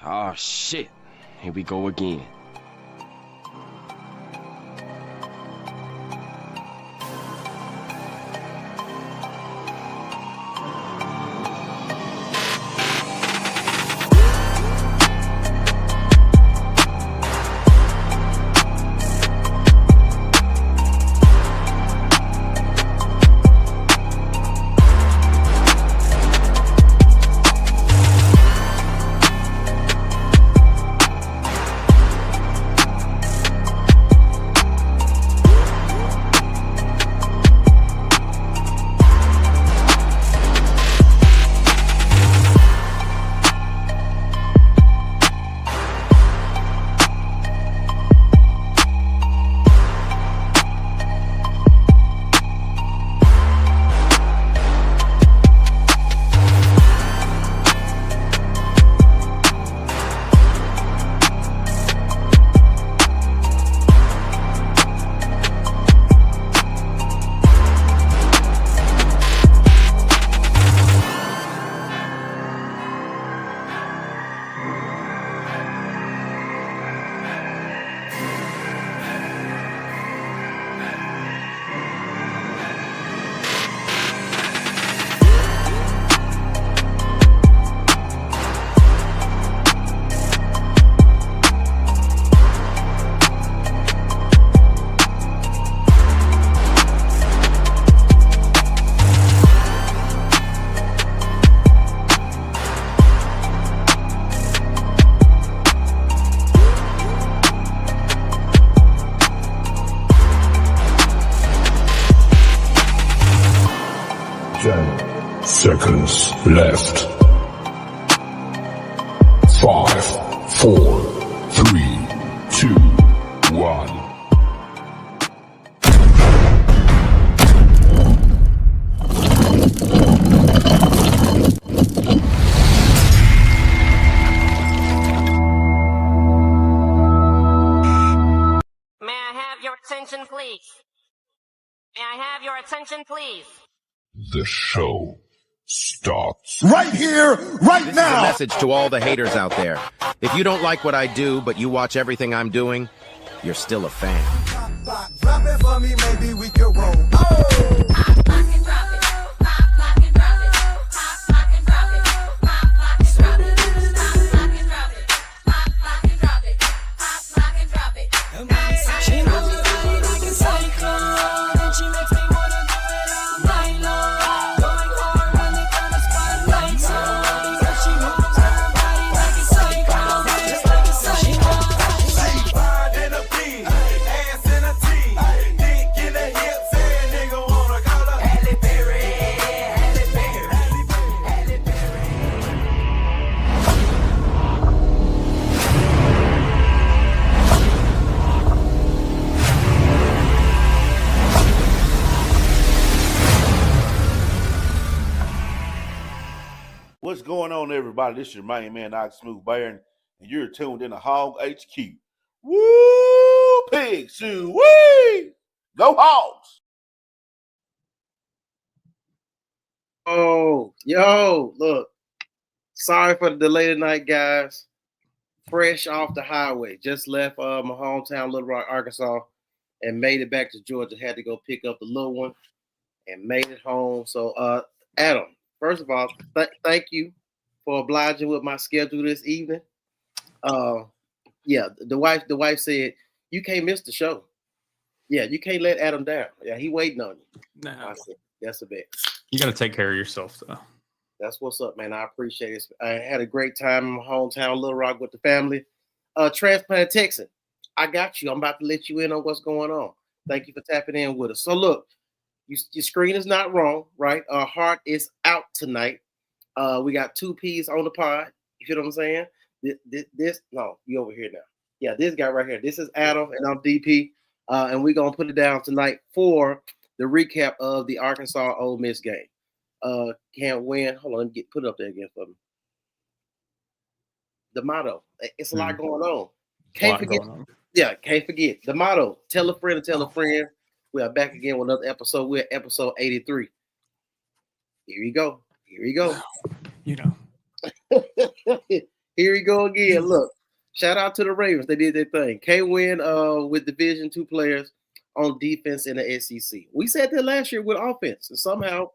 Oh shit. Here we go again. Seconds left. 5, 4, 3, 2, 1. May I have your attention, please? May I have your attention, please? The show starts right here, right This now. is a message to all the haters out there. If you don't like what I do, but you watch everything I'm doing, you're still a fan. Drop it for me, maybe we can roll. Oh! What's going on, everybody? This is your main man, Smooth Baron, and you're tuned in to Hog HQ. Woo! Pig Sue! Wee! Go Hogs! Oh, yo, look. Sorry for the delay tonight, guys. Fresh off the highway. Just left my hometown, Little Rock, Arkansas, and made it back to Georgia. Had to go pick up the little one and made it home. So, Adam, first of all, thank you for obliging with my schedule this evening. Yeah, the wife said, you can't miss the show. Yeah, you can't let Adam down. Yeah, he waiting on you. Nah. I said, that's a bet. You got to take care of yourself, though. That's what's up, man. I appreciate it. I had a great time in my hometown, Little Rock, with the family. Transplant Texan, I got you. I'm about to let you in on what's going on. Thank you for tapping in with us. So, look, your screen is not wrong, right? Our heart is out tonight. We got 2 P's on the pod. You feel what I'm saying? No, you over here now. Yeah, this guy right here. This is Adam, and I'm DP. And we're going to put it down tonight for the recap of the Arkansas Ole Miss game. Can't win. Hold on, let me put it up there again for me. The motto. It's a lot going on. Can't forget. Yeah, can't forget. The motto. Tell a friend to tell a friend. We are back again with another episode. We're at episode 83. Here we go. You know. Here we go again. Look, shout out to the Ravens. They did their thing. K-Win with Division II players on defense in the SEC. We said that last year with offense, and somehow,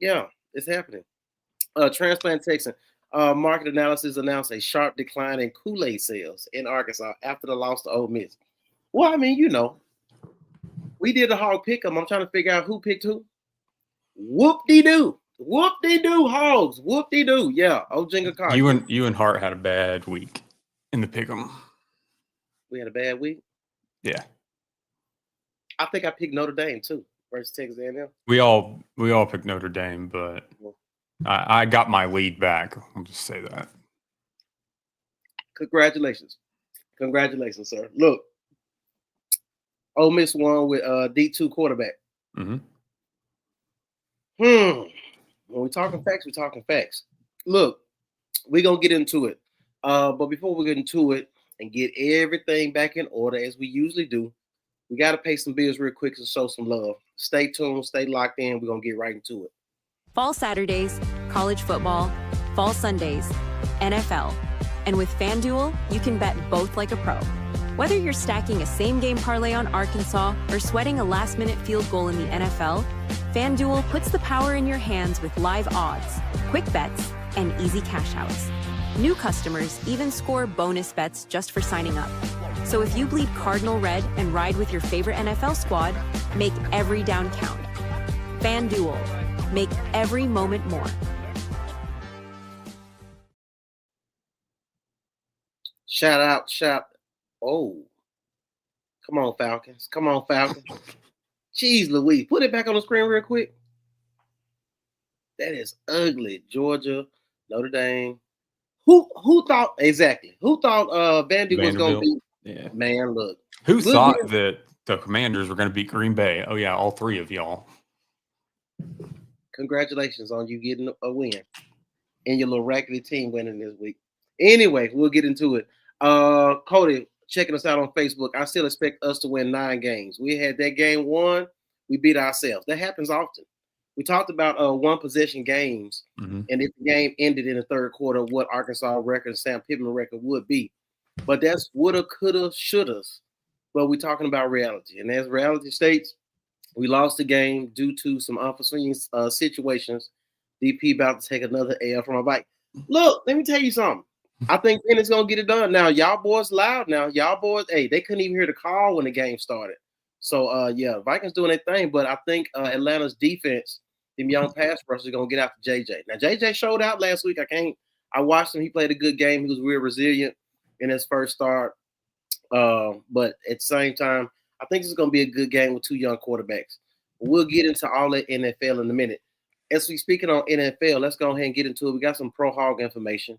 yeah, it's happening. Transplant Texan. Market analysis announced a sharp decline in Kool-Aid sales in Arkansas after the loss to Ole Miss. Well, I mean, we did a hog pick 'em. I'm trying to figure out who picked who. Whoop-de-doo. Whoop-de-doo, Hogs. Whoop-de-doo. Yeah, Ojinga Carter. You and Hart had a bad week in the pick'em. We had a bad week. Yeah. I think I picked Notre Dame too versus Texas A&M. We all picked Notre Dame, but I got my lead back. I'll just say that. Congratulations, sir. Look, Ole Miss won with D2 quarterback. Mm-hmm. When we're talking facts, we're talking facts. Look, we're going to get into it. But before we get into it and get everything back in order as we usually do, we got to pay some bills real quick to show some love. Stay tuned. Stay locked in. We're going to get right into it. Fall Saturdays, college football, fall Sundays, NFL. And with FanDuel, you can bet both like a pro. Whether you're stacking a same-game parlay on Arkansas or sweating a last-minute field goal in the NFL, FanDuel puts the power in your hands with live odds, quick bets, and easy cash outs. New customers even score bonus bets just for signing up. So if you bleed Cardinal red and ride with your favorite NFL squad, make every down count. FanDuel, make every moment more. Oh, come on, Falcons. Jeez Louise, put it back on the screen real quick. That is ugly. Georgia, Notre Dame. Who thought Vandy was going to be? Yeah. Man, look. Who thought that the Commanders were going to beat Green Bay? Oh, yeah, all three of y'all. Congratulations on you getting a win and your little rackety team winning this week. Anyway, we'll get into it. Cody, checking us out on Facebook. I still expect us to win 9 games. We had that game won. We beat ourselves. That happens often. We talked about one possession games, and if the game ended in the third quarter, what Arkansas record and Sam Pittman record would be. But that's woulda, coulda, shoulda. But we're talking about reality. And as reality states, we lost the game due to some unforeseen situations. DP about to take another L from a bike. Look, let me tell you something. I think Penny's going to get it done. Now, y'all boys loud now. Y'all boys, hey, they couldn't even hear the call when the game started. So, yeah, Vikings doing their thing. But I think Atlanta's defense, them young pass rushers, are going to get after JJ. Now, JJ showed out last week. I watched him. He played a good game. He was real resilient in his first start. But at the same time, I think this is going to be a good game with 2 young quarterbacks. We'll get into all that NFL in a minute. As we speaking on NFL, let's go ahead and get into it. We got some Pro Hog information.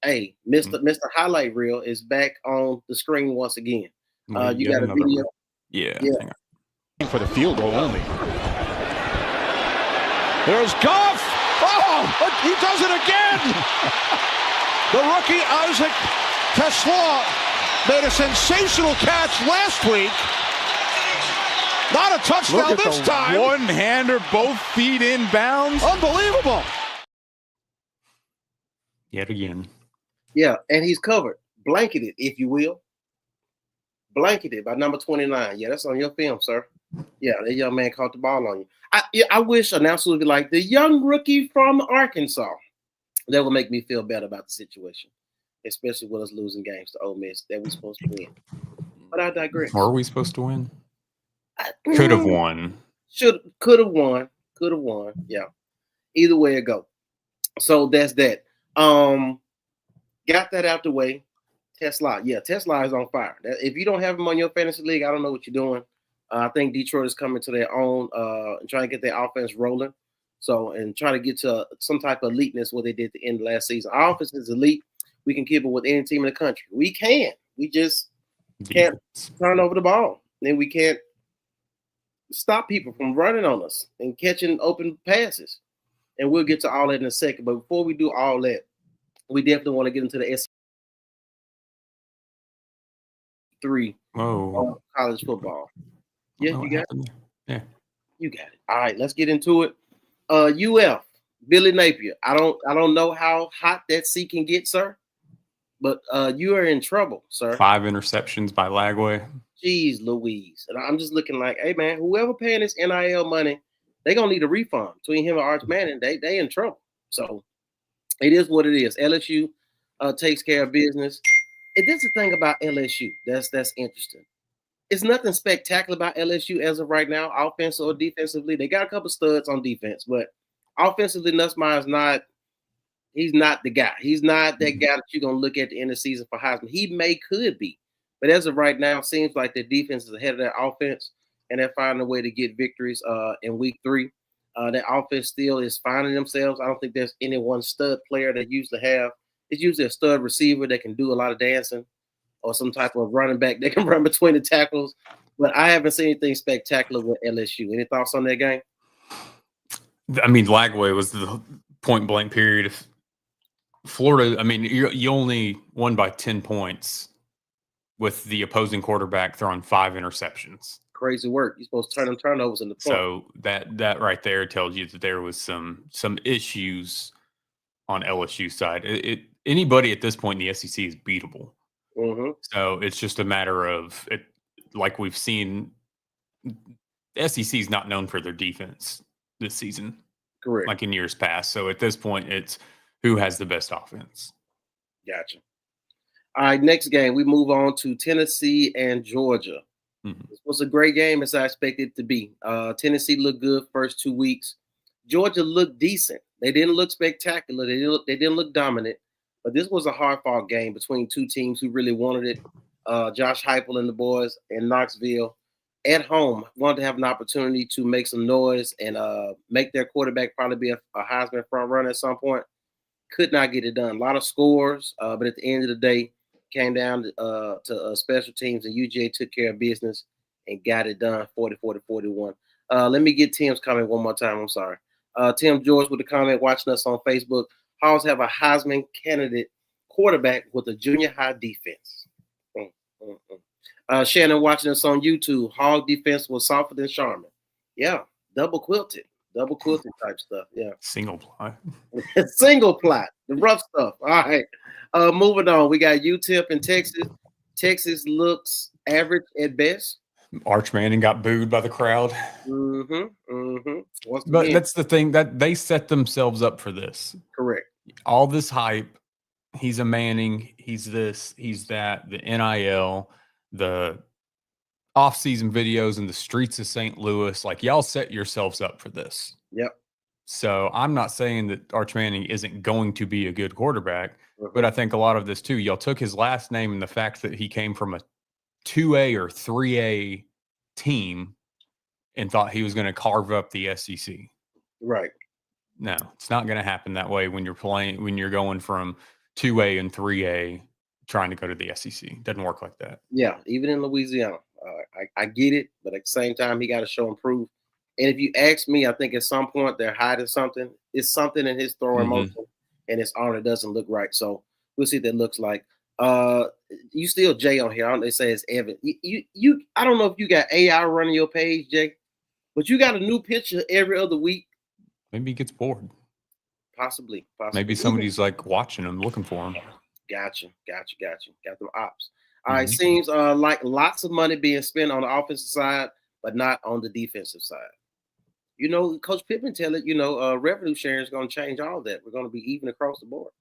Hey, Mr. Highlight Reel is back on the screen once again. You got a video? Yeah. For the field goal only. There's Goff. Oh, he does it again. The rookie Isaac Tesla made a sensational catch last week. Not a touchdown this time. One-hander, both feet in bounds. Unbelievable. Yet again. Yeah, and he's covered. Blanketed, if you will. Blanketed by number 29. Yeah, that's on your film, sir. Yeah, that young man caught the ball on you. I wish announcers would be like, the young rookie from Arkansas. That would make me feel better about the situation, especially with us losing games to Ole Miss that we're supposed to win. But I digress. Are we supposed to win? Could have won. Could have won. Yeah. Either way it go. So that's that. Got that out the way. Tesla. Yeah, Tesla is on fire. If you don't have him on your fantasy league, I don't know what you're doing. I think Detroit is coming to their own and trying to get their offense rolling. So, and try to get to some type of eliteness what they did at the end of last season. Our offense is elite. We can keep it with any team in the country. We can. We just can't turn over the ball. And we can't stop people from running on us and catching open passes. And we'll get to all that in a second. But before we do all that, we definitely want to get into the S3 college football. Yeah, you got it? Yeah. You got it. All right, let's get into it. UF Billy Napier. I don't know how hot that seat can get, sir, but you are in trouble, sir. 5 interceptions by Lagway. Jeez Louise. And I'm just looking like, hey man, whoever paying this NIL money, they gonna need a refund between him and Arch Manning. They in trouble. So it is what it is. LSU takes care of business. And this is the thing about LSU that's interesting. It's nothing spectacular about LSU as of right now, offensive or defensively. They got a couple studs on defense, but offensively, Nussmeier's he's not the guy. He's not that guy that you're gonna look at the end of the season for Heisman. He could be, but as of right now, it seems like the defense is ahead of their offense, and they're finding a way to get victories in week 3. That offense still is finding themselves. I don't think there's any one stud player that usually have. It's usually a stud receiver that can do a lot of dancing, or some type of running back that can run between the tackles. But I haven't seen anything spectacular with LSU. Any thoughts on that game? I mean, Lagway was the point blank period. If Florida, I mean, you only won by 10 points with the opposing quarterback throwing 5 interceptions. Crazy work. You're supposed to turn them turnovers into points. So that right there tells you that there was some issues on LSU side. Anybody at this point in the SEC is beatable. Mm-hmm. So it's just a matter of it. Like we've seen, the SEC is not known for their defense this season. Correct. Like in years past. So at this point, it's who has the best offense. Gotcha. All right, next game, we move on to Tennessee and Georgia. Mm-hmm. This was a great game as I expected it to be. Tennessee looked good first 2 weeks. Georgia looked decent. They didn't look spectacular. They didn't look dominant. But this was a hard-fought game between two teams who really wanted it. Josh Heupel and the boys in Knoxville at home wanted to have an opportunity to make some noise and make their quarterback probably be a Heisman front runner at some point. Could not get it done. A lot of scores, but at the end of the day, came down to special teams, and UGA took care of business and got it done 40-41. Let me get Tim's comment one more time. I'm sorry. Tim George with the comment watching us on Facebook. Hogs have a Heisman candidate quarterback with a junior high defense. Shannon watching us on YouTube. Hog defense was softer than Sharman. Yeah, double quilted type stuff. Yeah, single plot. Single plot, the rough stuff. All right, moving on. We got UTEP in Texas. Texas looks average at best. Arch Manning got booed by the crowd. But that's the thing, that they set themselves up for this. Correct. All this hype. He's a Manning. He's this. He's that. The NIL. The off-season videos in the streets of St. Louis. Like, y'all set yourselves up for this. Yep. So I'm not saying that Arch Manning isn't going to be a good quarterback, but I think a lot of this too, y'all took his last name and the fact that he came from a 2A or 3A team and thought he was going to carve up the SEC. Right. No, it's not going to happen that way when you're going from 2A and 3A trying to go to the SEC. It doesn't work like that. Yeah, even in Louisiana. I get it, but at the same time, he got to show and prove. And if you ask me, I think at some point they're hiding something. It's something in his throwing motion and his arm that doesn't look right. So we'll see what that looks like. You still Jay on here. They say it's Evan. You I don't know if you got AI running your page, Jay, but you got a new picture every other week. Maybe he gets bored. Possibly. Maybe somebody's like watching him, looking for him. Gotcha. Got them ops. All right, seems like lots of money being spent on the offensive side, but not on the defensive side. You know, Coach Pittman tell it, revenue sharing is going to change all that. We're going to be even across the board.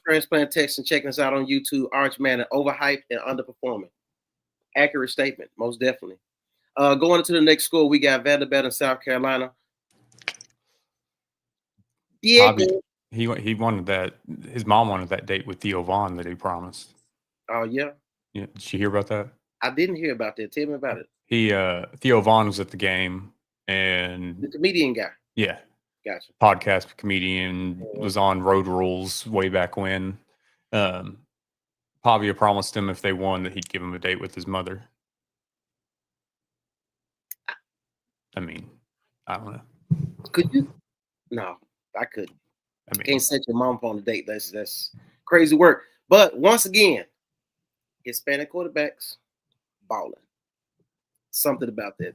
Transplant Texan checking us out on YouTube. Arch Manning, overhyped and underperforming. Accurate statement, most definitely. Going into the next school, we got Vanderbilt in South Carolina. Diego. He wanted that. His mom wanted that date with Theo Vaughn that he promised. Oh, yeah? Yeah. Did you hear about that? I didn't hear about that. Tell me about it. Theo Vaughn was at the game, and the comedian guy. Yeah. Gotcha. Podcast comedian, was on Road Rules way back when. Pavia promised him if they won that he'd give him a date with his mother. I mean, I don't know. Could you? No, I couldn't. I mean, can't set your mom on a date. That's crazy work. But once again, Hispanic quarterbacks balling. Something about that.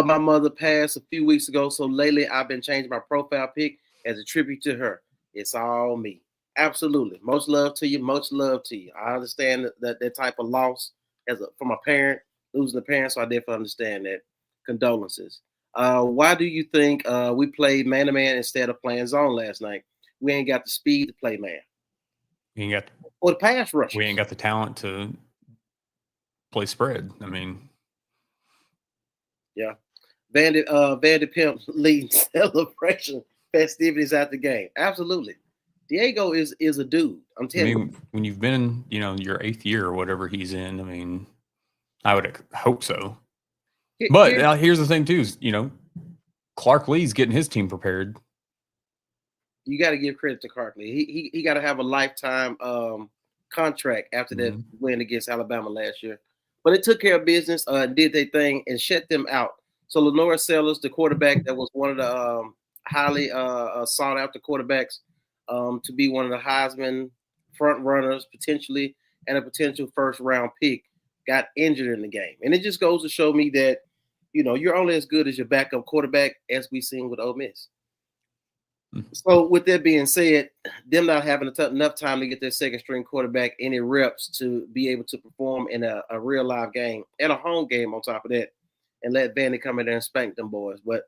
My mother passed a few weeks ago, so lately I've been changing my profile pic. as a tribute to her. It's all me. Absolutely. Much love to you. Much love to you. I understand that type of loss from a parent, losing a parent, so I definitely understand that. Condolences. Why do you think we played man-to-man instead of playing zone last night? We ain't got the speed to play man. We ain't got or the pass rush. We ain't got the talent to play spread. I mean, yeah. Vandy Pimp leading celebration festivities at the game. Absolutely. Diego is a dude. I'm telling you. When you've been, your 8th year or whatever he's in, I mean, I would hope so. But here's the thing too, is, Clark Lee's getting his team prepared. You got to give credit to Clark Lee. He got to have a lifetime contract after that win against Alabama last year. But it took care of business, did their thing, and shut them out. So Lenora Sellers, the quarterback that was one of the highly sought after quarterbacks to be one of the Heisman front runners potentially, and a potential first round pick, got injured in the game. And it just goes to show me that, you're only as good as your backup quarterback, as we've seen with Ole Miss. So with that being said, them not having enough time to get their second string quarterback any reps to be able to perform in a real live game and a home game on top of that, and let Vandy come in there and spank them boys. But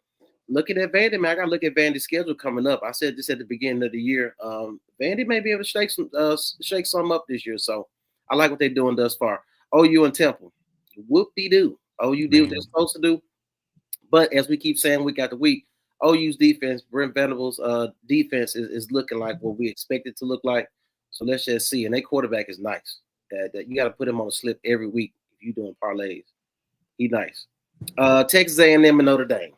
looking at Vandy, man, I got to look at Vandy's schedule coming up. I said this at the beginning of the year. Vandy may be able to shake some up this year. So I like what they're doing thus far. OU and Temple, whoop-de-doo. OU did what they're supposed to do. But as we keep saying week after week, OU's defense, Brent Venables' defense is looking like what we expect it to look like. So let's just see. And their quarterback is nice. That you got to put him on a slip every week if you're doing parlays. He's nice. Texas A&M and Notre Dame.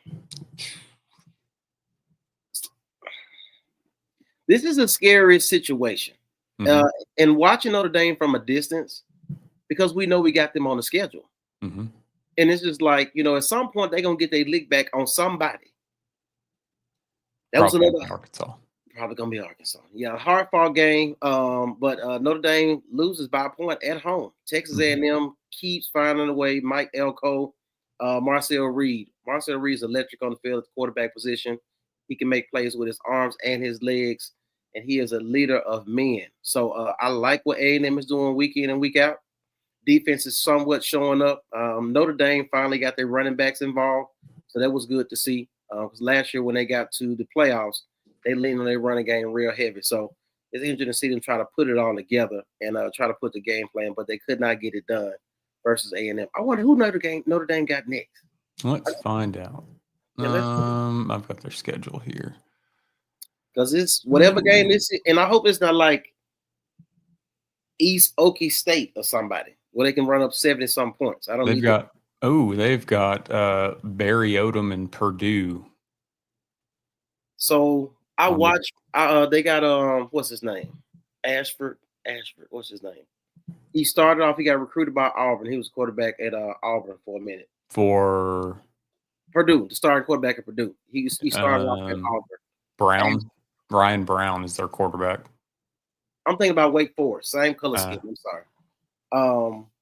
This is a scary situation. Mm-hmm. And watching Notre Dame from a distance, because we know we got them on the schedule. Mm-hmm. And it's just like, at some point they're going to get their lick back on somebody. That probably was another Arkansas. Probably going to be Arkansas. Yeah, hard fought game. But Notre Dame loses by a point at home. Texas A&M keeps finding a way. Mike Elko, Marcel Reed. Marcel Reed's electric on the field at the quarterback position. He can make plays with his arms and his legs, and he is a leader of men. So I like what A&M is doing week in and week out. Defense is somewhat showing up. Notre Dame finally got their running backs involved, so that was good to see. Because last year when they got to the playoffs, they leaned on their running game real heavy. So it's interesting to see them try to put it all together and try to put the game plan, but they could not get it done versus A&M. I wonder who Notre Dame got next. Let's find out. I've got their schedule here. Because it's whatever game this is, and I hope it's not like East Okie State or somebody where they can run up 70-some points. They've got Barry Odom and Purdue. So I watched. They got what's his name? Ashford. What's his name? He started off. He got recruited by Auburn. He was quarterback at Auburn for a minute. For Purdue, the starting quarterback at Purdue. He started off at Auburn. Ryan Brown is their quarterback. I'm thinking about Wake Forest. Same color scheme. I'm sorry.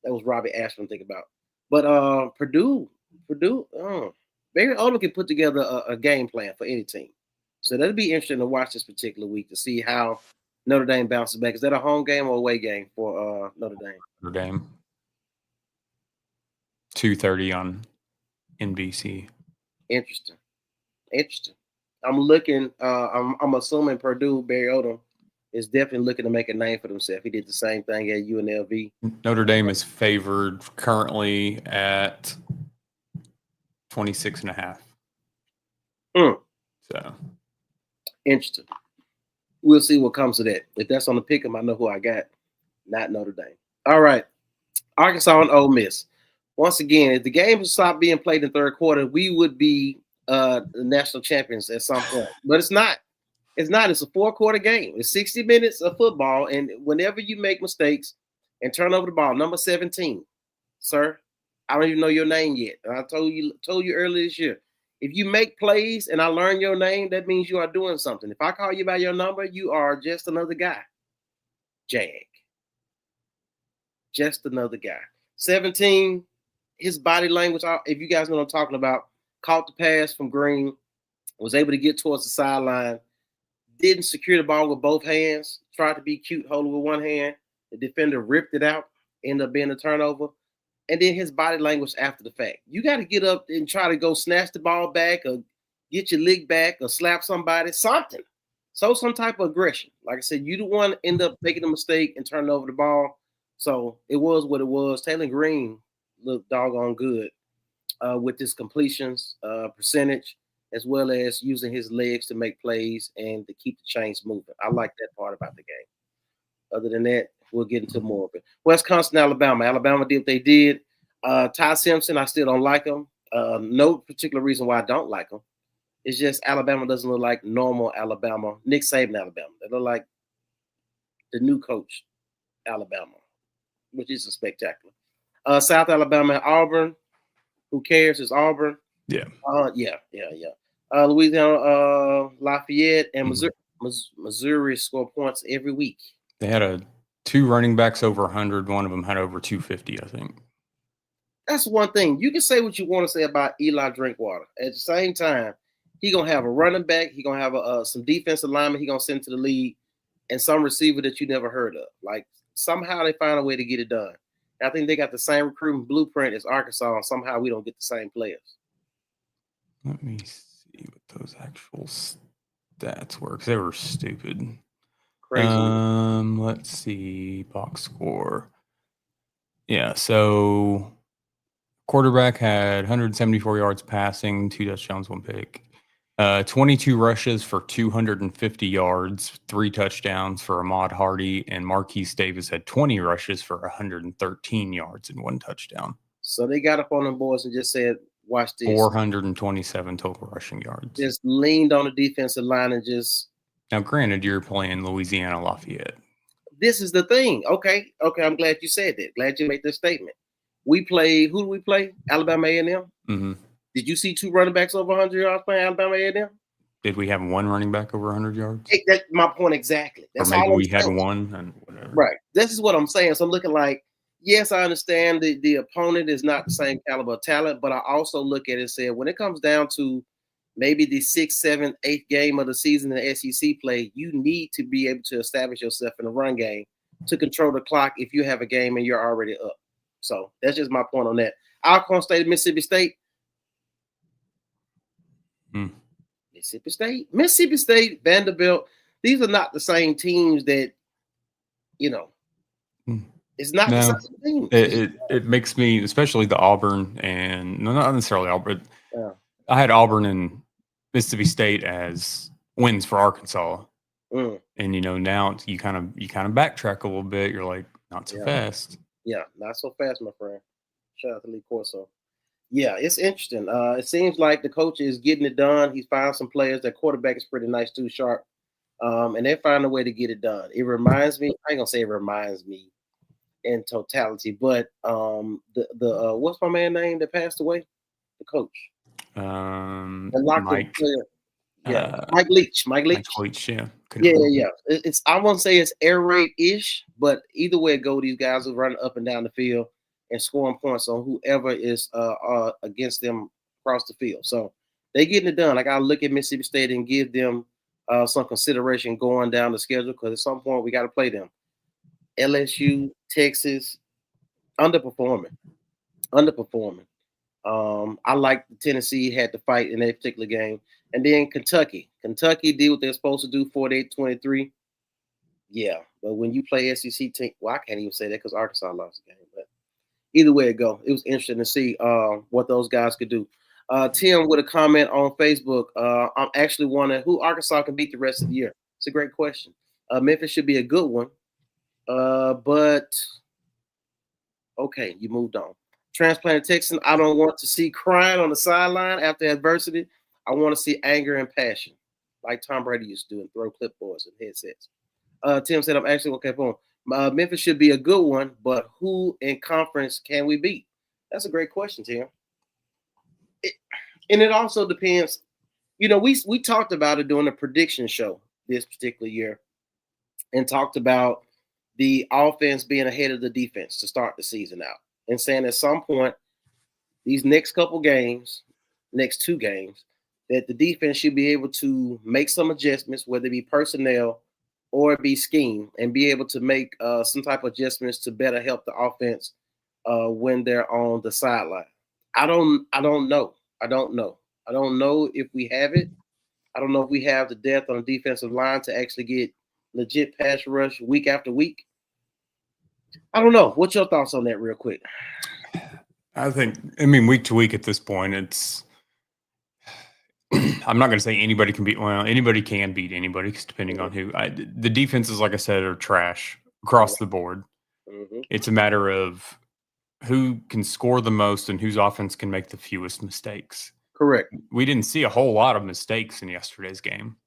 That was Robbie Ashford I'm thinking about. But Purdue, Barry Odom can put together a game plan for any team. So that'll be interesting to watch this particular week to see how Notre Dame bounces back. Is that a home game or away game for Notre Dame? Notre Dame. 2:30 on NBC. Interesting. I'm looking. I'm assuming Purdue, Barry Odom, is definitely looking to make a name for himself. He did the same thing at UNLV. Notre Dame is favored currently at 26.5. So interesting. We'll see what comes of that. If that's on the pick 'em, I know who I got. Not Notre Dame. All right. Arkansas and Ole Miss. Once again, if the game stopped being played in the third quarter, we would be the national champions at some point. But it's not. It's not. It's a 4-quarter game. It's 60 minutes of football. And whenever you make mistakes and turn over the ball, number 17, sir, I don't even know your name yet. And I told you earlier this year. If you make plays and I learn your name, that means you are doing something. If I call you by your number, you are just another guy. Jag. Just another guy. 17, his body language, if you guys know what I'm talking about, caught the pass from Green, was able to get towards the sideline, didn't secure the ball with both hands, tried to be cute, hold it with one hand. The defender ripped it out, ended up being a turnover. And then his body language after the fact. You got to get up and try to go snatch the ball back or get your leg back or slap somebody, something. So some type of aggression. Like I said, you the one end up making a mistake and turning over the ball. So it was what it was. Taylor Green looked doggone good with his completions percentage, as well as using his legs to make plays and to keep the chains moving. I like that part about the game. Other than that, we'll get into more of it. Wisconsin, Alabama. Alabama did what they did. Ty Simpson, I still don't like him. No particular reason why I don't like him. It's just Alabama doesn't look like normal Alabama. Nick Saban, Alabama. They look like the new coach, Alabama, which is a spectacular. South Alabama, Auburn. Who cares? It's Auburn. Yeah. Yeah. Louisiana, Lafayette, and Missouri score points every week. They had two running backs over 100. One of them had over 250, I think. That's one thing. You can say what you want to say about Eli Drinkwater. At the same time, he's going to have a running back. He's going to have some defensive lineman he's going to send to the league and some receiver that you never heard of. Like, somehow they find a way to get it done. And I think they got the same recruiting blueprint as Arkansas, and somehow we don't get the same players. Let me see what those actual stats were, because they were stupid. Crazy. Let's see, box score. Yeah, so quarterback had 174 yards passing, 2 touchdowns, 1 pick. 22 rushes for 250 yards, 3 touchdowns for Ahmad Hardy, and Marquise Davis had 20 rushes for 113 yards and 1 touchdown. So they got up on them boys and just said, watch this. 427 total rushing yards. Just leaned on the defensive line and just. Now, granted, you're playing Louisiana Lafayette. This is the thing. Okay, I'm glad you said that. Glad you made this statement. We play. Who do we play? Alabama A&M. Mm-hmm. Did you see 2 running backs over 100 yards playing Alabama A&M? Did we have 1 running back over 100 yards? That's my point exactly. That's or maybe all we had 1 and whatever. Right. This is what I'm saying. So I'm looking like, yes, I understand the opponent is not the same caliber of talent, but I also look at it and say when it comes down to maybe the 6th, 7th, 8th game of the season in the SEC play, you need to be able to establish yourself in the run game to control the clock if you have a game and you're already up. So that's just my point on that. Alcorn State, Mississippi State. Mississippi State, Vanderbilt. These are not the same teams that, it's not the same teams. It makes me, especially the Auburn and not necessarily Auburn. Yeah. I had Auburn and Mississippi State as wins for Arkansas. And now you kind of backtrack a little bit. You're like, not so fast. Yeah, not so fast, my friend. Shout out to Lee Corso. Yeah, it's interesting. It seems like the coach is getting it done. He's found some players. Their quarterback is pretty nice too, sharp. And they find a way to get it done. It reminds me, I ain't gonna say it reminds me in totality, but the what's my man name that passed away? The coach. Mike. Mike Leach. Mike Leach, yeah. Yeah. It's I won't say it's air raid-ish, but either way it go, these guys are running up and down the field and scoring points on whoever is against them across the field. So they getting it done. I got to look at Mississippi State and give them some consideration going down the schedule because at some point we got to play them. LSU, Texas, underperforming. I like Tennessee had to fight in that particular game. And then Kentucky. Kentucky did what they're supposed to do, 48-23. Yeah, but when you play SEC team, well, I can't even say that because Arkansas lost the game. But either way it go, it was interesting to see what those guys could do. Tim with a comment on Facebook. I'm actually wondering who Arkansas can beat the rest of the year. It's a great question. Memphis should be a good one. But okay, you moved on. Transplanted Texan, I don't want to see crying on the sideline after adversity. I want to see anger and passion, like Tom Brady used to do and throw clipboards and headsets. Tim said, I'm actually okay. Boom. Memphis should be a good one, but who in conference can we beat? That's a great question, Tim. And it also depends. We talked about it during the prediction show this particular year and talked about the offense being ahead of the defense to start the season out and saying at some point, these next 2 games, that the defense should be able to make some adjustments, whether it be personnel or it be scheme, and be able to make some type of adjustments to better help the offense when they're on the sideline. I don't know. I don't know if we have it. I don't know if we have the depth on the defensive line to actually get legit pass rush week after week. I don't know. What's your thoughts on that real quick? I mean, week to week at this point, it's I'm not going to say anybody can beat anybody can beat anybody, depending on who. The defenses, like I said, are trash across the board. Mm-hmm. It's a matter of who can score the most and whose offense can make the fewest mistakes. Correct. We didn't see a whole lot of mistakes in yesterday's game.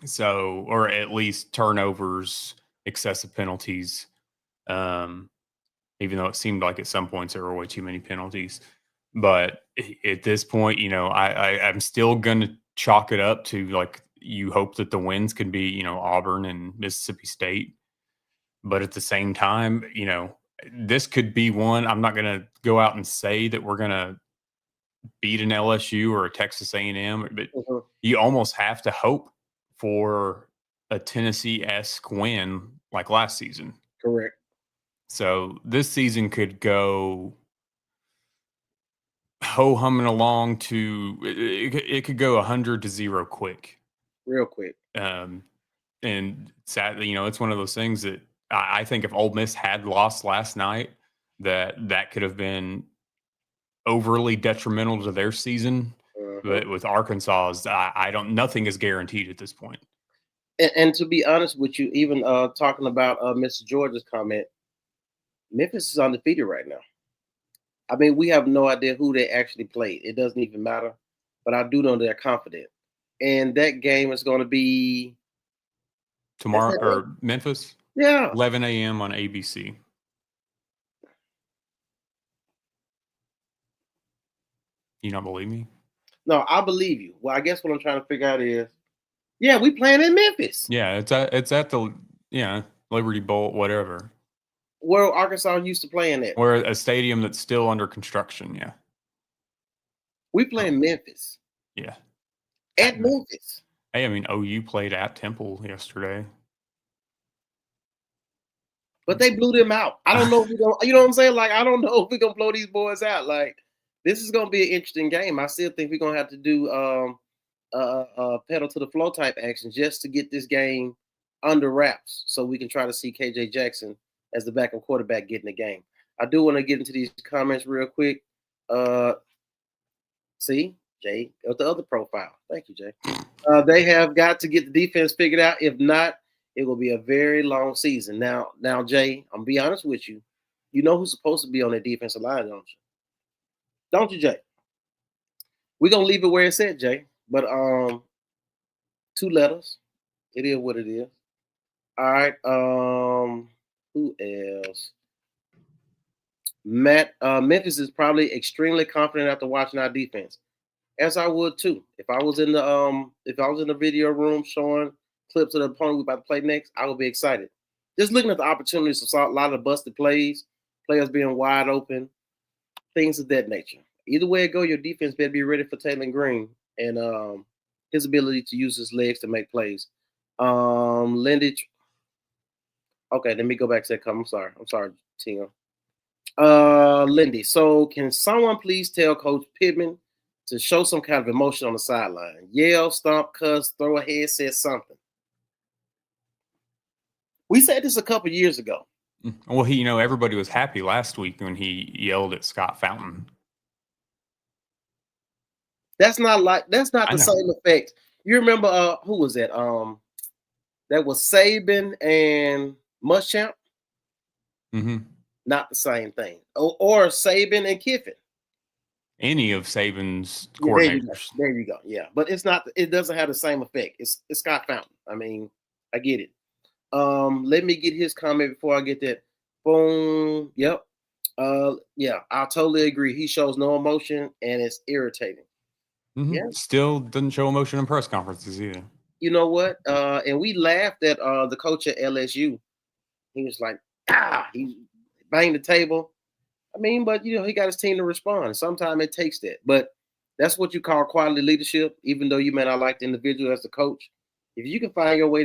So, or at least turnovers, excessive penalties. Even though it seemed like at some points there were way too many penalties. But at this point, I'm still going to chalk it up to, like, you hope that the wins can be, Auburn and Mississippi State. But at the same time, this could be one. I'm not going to go out and say that we're going to beat an LSU or a Texas A&M, but you almost have to hope for a Tennessee-esque win like last season. Correct. So this season could go ho-humming along to it could go 100-0 quick. Real quick. And sadly, it's one of those things that I think if Ole Miss had lost last night, that could have been overly detrimental to their season. But with Arkansas, nothing is guaranteed at this point. And to be honest with you, even talking about Mr. George's comment, Memphis is undefeated right now. I mean, we have no idea who they actually played. It doesn't even matter. But I do know they're confident. And that game is going to be tomorrow, or Memphis? Yeah. 11 a.m. on ABC. You don't believe me? No, I believe you. Well, I guess what I'm trying to figure out is, we playing in Memphis. Yeah, it's at the Liberty Bowl, whatever. Where Arkansas used to play in it. Where a stadium that's still under construction, yeah. We play in Memphis. Yeah. At Memphis. Hey, I mean, OU played at Temple yesterday. But they blew them out. I don't know if you know what I'm saying? Like, I don't know if we're going to blow these boys out. Like, this is going to be an interesting game. I still think we're going to have to do pedal to the floor type action just to get this game under wraps so we can try to see KJ Jackson as the backup quarterback getting the game. I do want to get into these comments real quick. See, Jay, got the other profile. Thank you, Jay. They have got to get the defense figured out. If not, it will be a very long season. Now, Jay, I'm be honest with you. You know who's supposed to be on the defensive line, don't you? Don't you, Jay? We're gonna leave it where it's at, Jay. But 2 letters. It is what it is. All right. Who else? Memphis is probably extremely confident after watching our defense, as I would too. If I was in the video room showing clips of the opponent we're about to play next, I would be excited. Just looking at the opportunities, saw a lot of busted plays, players being wide open, things of that nature. Either way it go, your defense better be ready for Taylor Green and his ability to use his legs to make plays. Lindy. Okay, let me go back to that comment. I'm sorry, Tina. Lindy. So can someone please tell Coach Pittman to show some kind of emotion on the sideline? Yell, stomp, cuss, throw a head, say something. We said this a couple years ago. Well, everybody was happy last week when he yelled at Scott Fountain. That's not the same effect. You remember who was that? That was Saban and Muschamp. Mm-hmm. Not the same thing. Or Saban and Kiffin. Any of Saban's coordinators. There you go. Yeah, but it's not. It doesn't have the same effect. It's Scott Fountain. I mean, I get it. Let me get his comment before I get that. Boom. Yep. Yeah, I totally agree. He shows no emotion and it's irritating. Mm-hmm. Yeah. Still doesn't show emotion in press conferences either. You know what? And we laughed at the coach at LSU. He was like, he banged the table. I mean, but he got his team to respond. Sometimes it takes that. But That's what you call quality leadership. Even though you may not like the individual as the coach, if you can find a way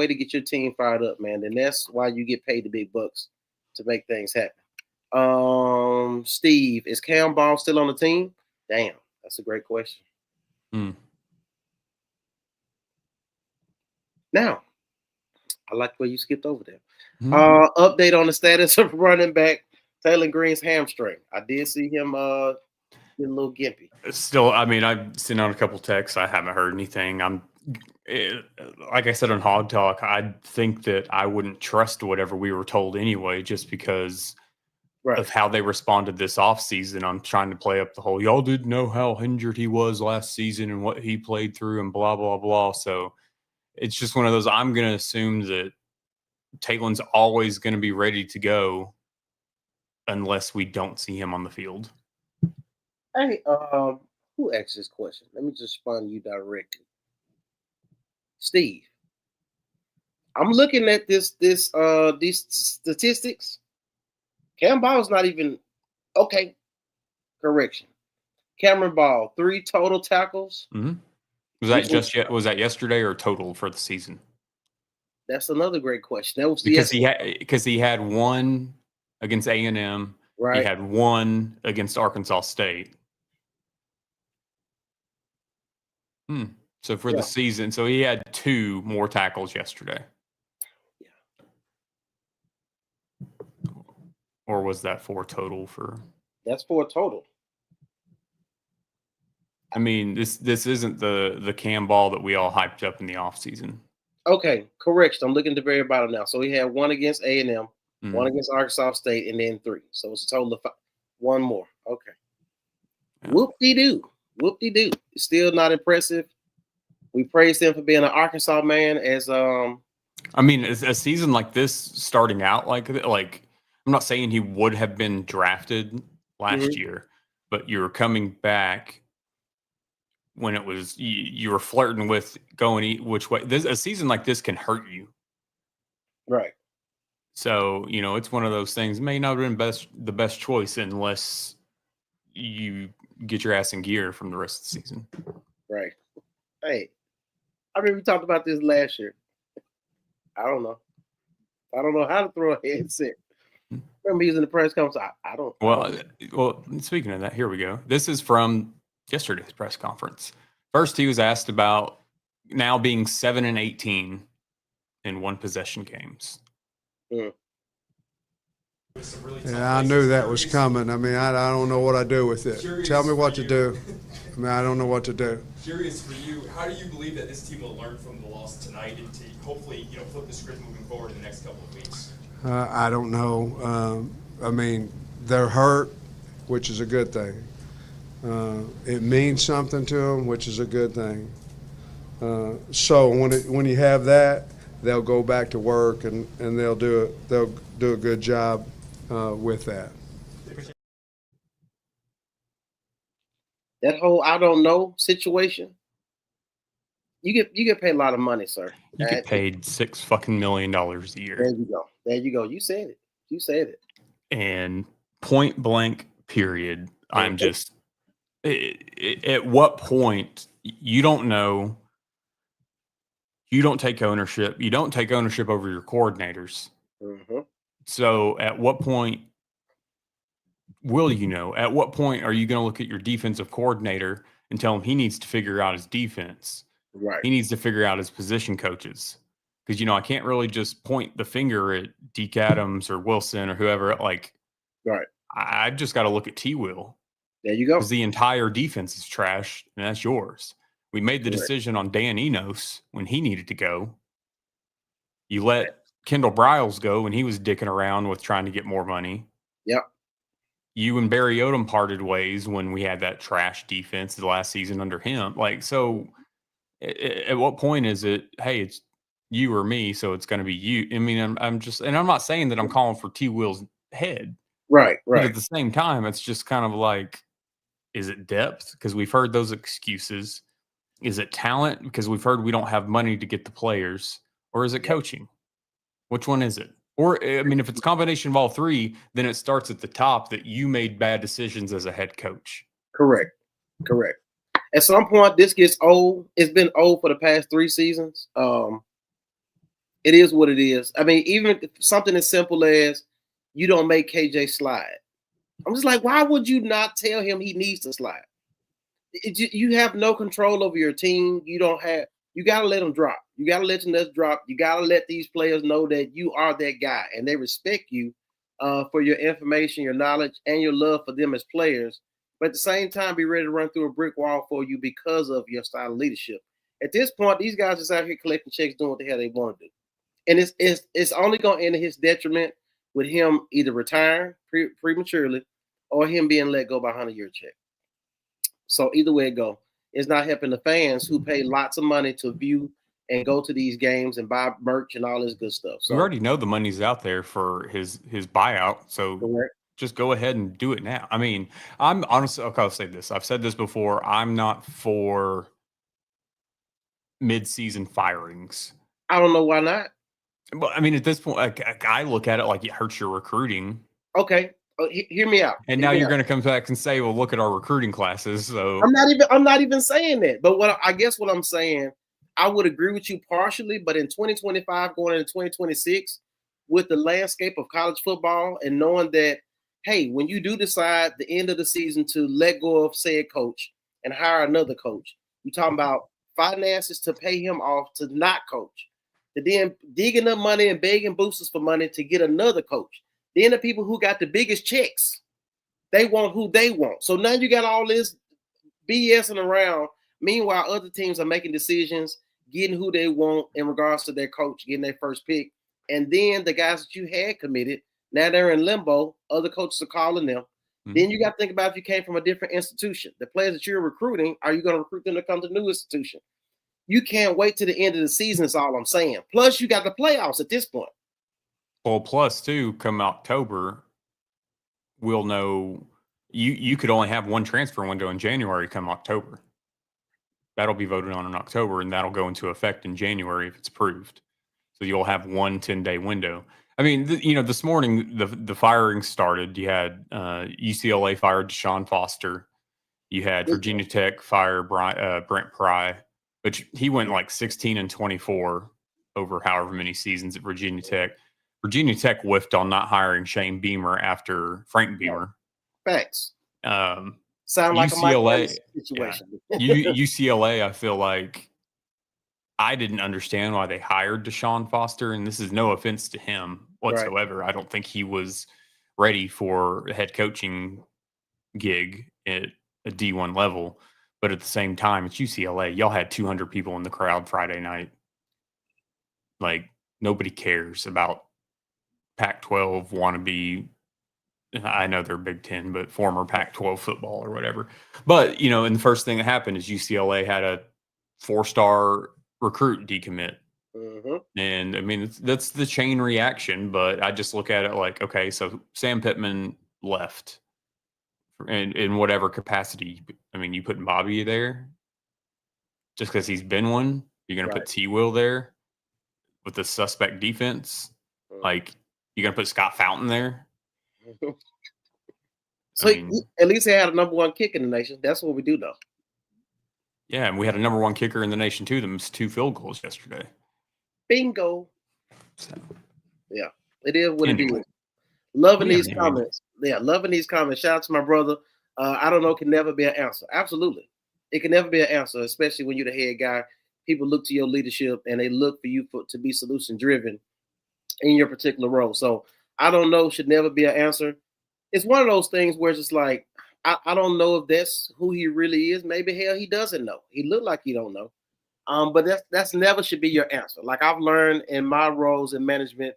to get your team fired up, man, then that's why you get paid the big bucks to make things happen. Steve, is Cam Ball still on the team? Damn, that's a great question. Now, I like where you skipped over there. Update on the status of running back Taylor Green's hamstring. I did see him get a little gimpy. Still, I mean, I've sent out a couple texts. I haven't heard anything. Like I said on Hog Talk, I think that I wouldn't trust whatever we were told anyway, just because of how they responded this offseason. I'm trying to play up the whole, y'all didn't know how injured he was last season and what he played through and blah, blah, blah. So it's just one of those, I'm going to assume that Taylor's always going to be ready to go unless we don't see him on the field. Hey, who asked this question? Let me just respond to you directly. Steve, I'm looking at these statistics. Cam Ball's not even okay. Correction. Cameron Ball, 3 total tackles. Was that yesterday or total for the season? That's another great question. That was because he had 1 against A&M. Right. He had 1 against Arkansas State. So for the season, so he had 2 more tackles yesterday. Or was that 4 total for? That's 4 total. I mean, this isn't the Cam Ball that we all hyped up in the offseason. Okay, correction. I'm looking at the very bottom now. So he had 1 against A&M, 1 against Arkansas State, and then 3. So it's a total of 5. 1 more. Okay. Yeah. Whoop-de-doo. Whoop-de-doo. It's still not impressive. We praised him for being an Arkansas man as I mean, a season like this starting out like I'm not saying he would have been drafted last year, but you're coming back when it was you were flirting with going which way. A season like this can hurt you, right? So it's one of those things. May not have been the best choice unless you get your ass in gear from the rest of the season, right? Hey, I mean, we talked about this last year. I don't know how to throw a headset. Remember he was in the press conference. I don't. Well, speaking of that, here we go. This is from yesterday's press conference. First, he was asked about now being 7-18 in 1 possession games. Yeah, I knew that was coming. I mean, I don't know what I do with it. Tell me what to do. I mean, I don't know what to do. Curious for you, how do you believe that this team will learn from the loss tonight and to hopefully, flip the script moving forward in the next couple of weeks? I don't know. I mean, they're hurt, which is a good thing. It means something to them, which is a good thing. So when you have that, they'll go back to work and they'll do a good job with that. That whole I don't know situation. You get paid a lot of money, sir. You get paid $6 million a year. There you go. You said it. And point blank, period. I'm just at what point you don't know. You don't take ownership. You don't take ownership over your coordinators. So at what point will you know? At what point are you going to look at your defensive coordinator and tell him he needs to figure out his defense? Right. He needs to figure out his position coaches. Because, I can't really just point the finger at Deke Adams or Wilson or whoever. Right. I just got to look at T-Will. There you go. Because the entire defense is trash, and that's yours. We made the decision on Dan Enos when he needed to go. You let Kendall Briles go when he was dicking around with trying to get more money. Yep. You and Barry Odom parted ways when we had that trash defense the last season under him. So at what point is it, hey, it's you or me, so it's going to be you? I mean, I'm just, and I'm not saying that I'm calling for T-Will's head. Right. But at the same time, it's just kind of like, is it depth? Because we've heard those excuses. Is it talent? Because we've heard we don't have money to get the players. Or is it coaching? Which one is it? Or, I mean, if it's a combination of all 3, then it starts at the top that you made bad decisions as a head coach. Correct. At some point, this gets old. It's been old for the past 3 seasons. It is what it is. I mean, even something as simple as you don't make KJ slide. I'm just like, why would you not tell him he needs to slide? You have no control over your team. You got to let them drop. You got to let them drop. You got to let these players know that you are that guy and they respect you for your information, your knowledge, and your love for them as players. But at the same time, be ready to run through a brick wall for you because of your style of leadership. At this point, these guys just out here collecting checks, doing what the hell they want to do. And it's only going to end in his detriment with him either retiring prematurely or him being let go by 100-year check. So either way it go, it's not helping the fans who pay lots of money to view and go to these games and buy merch and all this good stuff. So we already know the money's out there for his buyout. So correct. Just go ahead and do it now. I mean, I'm honestly, okay, I'll say this. I've said this before. I'm not for mid-season firings. I don't know why not. But I mean, at this point, I look at it like it hurts your recruiting. Okay, hear me out. And now you're going to come back and say, "Well, look at our recruiting classes." So I'm not even saying that. But what I'm saying, I would agree with you partially. But in 2025, going into 2026, with the landscape of college football and knowing that, hey, when you do decide the end of the season to let go of said coach and hire another coach, you're talking about finances to pay him off to not coach. Then digging up money and begging boosters for money to get another coach. Then the people who got the biggest checks, they want who they want. So now you got all this BSing around. Meanwhile, other teams are making decisions, getting who they want in regards to their coach, getting their first pick. And then the guys that you had committed, now they're in limbo. Other coaches are calling them. Mm-hmm. Then you got to think about if you came from a different institution. The players that you're recruiting, are you going to recruit them to come to the new institution? You can't wait to the end of the season is all I'm saying. Plus, you got the playoffs at this point. Well, plus, too, come October, we'll know you could only have one transfer window in January come October. That'll be voted on in October, and that'll go into effect in January if it's approved. So you'll have one 10-day window. I mean, this morning, the firing started. You had UCLA fired Deshaun Foster. You had Virginia Tech fire Brent Pry, which he went like 16-24 over however many seasons at Virginia Tech. Virginia Tech whiffed on not hiring Shane Beamer after Frank Beamer. Facts. Sound like UCLA situation. Yeah. UCLA, I feel like I didn't understand why they hired Deshaun Foster, and this is no offense to him whatsoever. Right. I don't think he was ready for a head coaching gig at a D1 level, but at the same time, it's UCLA. Y'all had 200 people in the crowd Friday night. Like, nobody cares about Pac-12 wannabe. I know they're Big Ten, but former Pac-12 football or whatever. But, and the first thing that happened is UCLA had a 4-star recruit decommit. Mm-hmm. And I mean, that's the chain reaction, but I just look at it like, okay, so Sam Pittman left in whatever capacity. I mean, you putting Bobby there just because he's been one. You're going to put T-Will there with the suspect defense. Like, you're going to put Scott Fountain there. So at least they had a number one kick in the nation. That's what we do, though. Yeah, and we had a number one kicker in the nation, too. That missed 2 field goals yesterday. Bingo. So. Yeah, it is what it is. Loving these comments. Yeah, loving these comments. Shout out to my brother. I don't know, can never be an answer. Absolutely. It can never be an answer, especially when you're the head guy. People look to your leadership, and they look for you to be solution-driven in your particular role. So I don't know should never be an answer. It's one of those things where it's just like, I don't know if that's who he really is. Maybe hell he doesn't know. He looked like he don't know. But that's never should be your answer. Like I've learned in my roles in management,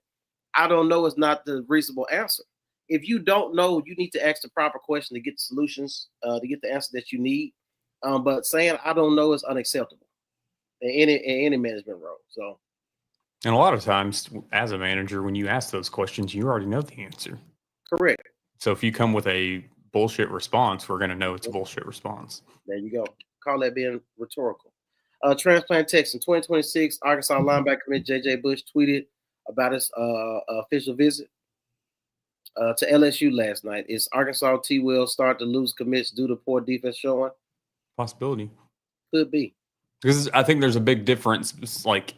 I don't know is not the reasonable answer. If you don't know, you need to ask the proper question to get the solutions, to get the answer that you need. But saying I don't know is unacceptable in any management role. So. And a lot of times, as a manager, when you ask those questions, you already know the answer. Correct. So if you come with a bullshit response, we're going to know it's a bullshit response. There you go. Call that being rhetorical. Transplant Texan 2026 Arkansas linebacker commit J.J. Bush tweeted about his official visit to LSU last night. Is Arkansas T. Will start to lose commits due to poor defense showing? Possibility. Could be. Because I think there's a big difference, like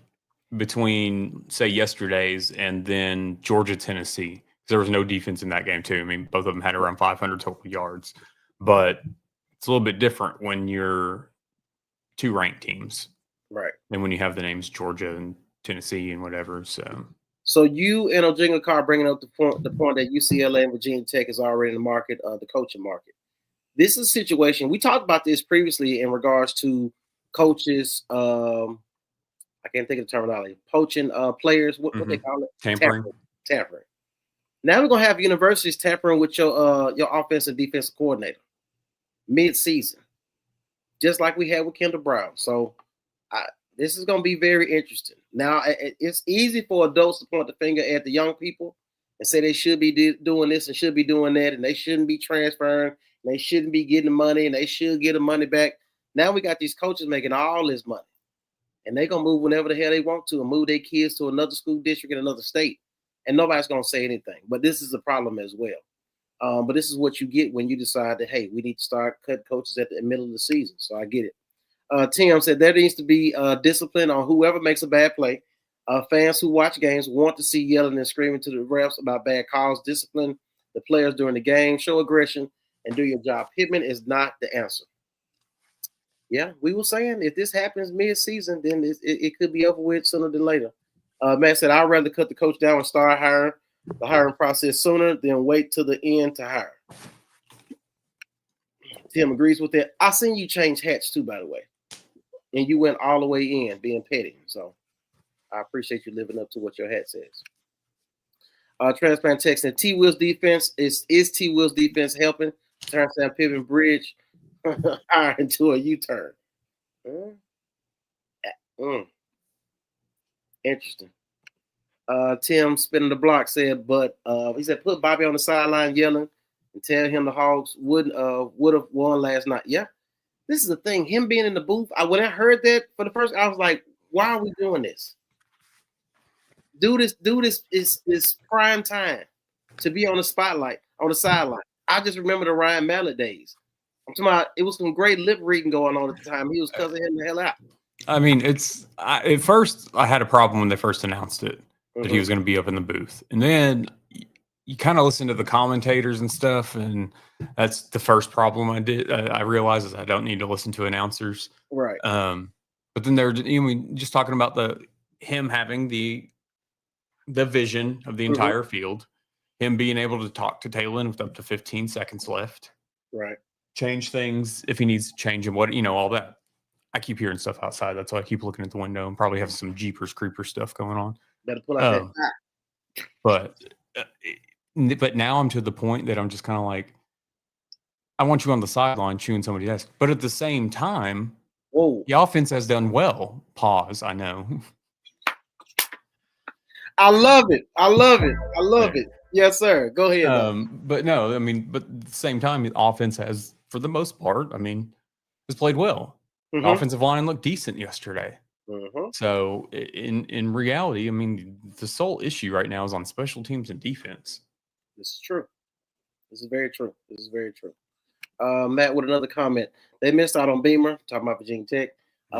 between say yesterday's and then Georgia Tennessee. There was no defense in that game too. I mean, both of them had around 500 total yards, but it's a little bit different when you're two ranked teams, right? And when you have the names Georgia and Tennessee and whatever. So you and Ojinga Carr bringing up the point that UCLA and Virginia Tech is already in the market, the coaching market. This is a situation we talked about this previously in regards to coaches. I can't think of the terminology. Poaching players. What they call it? Tampering. Now we're gonna have universities tampering with your offensive defensive coordinator mid-season, just like we had with Kendall Brown. So this is gonna be very interesting. Now it's easy for adults to point the finger at the young people and say they should be doing this and should be doing that, and they shouldn't be transferring, and they shouldn't be getting the money, and they should get the money back. Now we got these coaches making all this money, and they're gonna move whenever the hell they want to and move their kids to another school district in another state. And nobody's going to say anything. But this is a problem as well. But this is what you get when you decide that, hey, we need to start cutting coaches at the middle of the season. So I get it. Tim said there needs to be discipline on whoever makes a bad play. Fans who watch games want to see yelling and screaming to the refs about bad calls. Discipline the players during the game. Show aggression and do your job. Pittman is not the answer. Yeah, we were saying if this happens mid-season, then it could be over with sooner than later. Matt said, I'd rather cut the coach down and start the hiring process sooner than wait till the end to hire. Tim agrees with that. I seen you change hats too, by the way. And you went all the way in being petty. So I appreciate you living up to what your hat says. Transplant Texan, T. Will's defense is T. Will's defense helping turn Sam Pittman Bridge into a U-turn? Interesting. Tim spinning the block said, but he said put Bobby on the sideline yelling and tell him the Hogs would have won last night. Yeah, this is the thing. Him being in the booth. When I heard that for the first, I was like, why are we doing this? Do this is prime time to be on the spotlight on the sideline. I just remember the Ryan Mallett days. I'm talking about it was some great lip reading going on at the time. He was cussing him the hell out. I mean, at first I had a problem when they first announced it that he was going to be up in the booth, and then you kind of listen to the commentators and stuff, and that's the first problem I realized is I don't need to listen to announcers, right? But then they're just talking about him having the vision of the entire field, him being able to talk to Taylor with up to 15 seconds left, right? Change things if he needs to change them, all that. I keep hearing stuff outside. That's why I keep looking at the window and probably have some Jeepers Creepers stuff going on. Better pull out that. But now I'm to the point that I'm just kind of like, I want you on the sideline chewing somebody's ass. But at the same time, the offense has done well. Pause. I know. I love it. Yes, sir. Go ahead. But no, I mean, but at the same time, the offense has, for the most part, has played well. The offensive line looked decent yesterday. So in reality, I mean, the sole issue right now is on special teams and defense. This is true. This is very true. Matt with another comment. They missed out on Beamer, talking about Virginia Tech.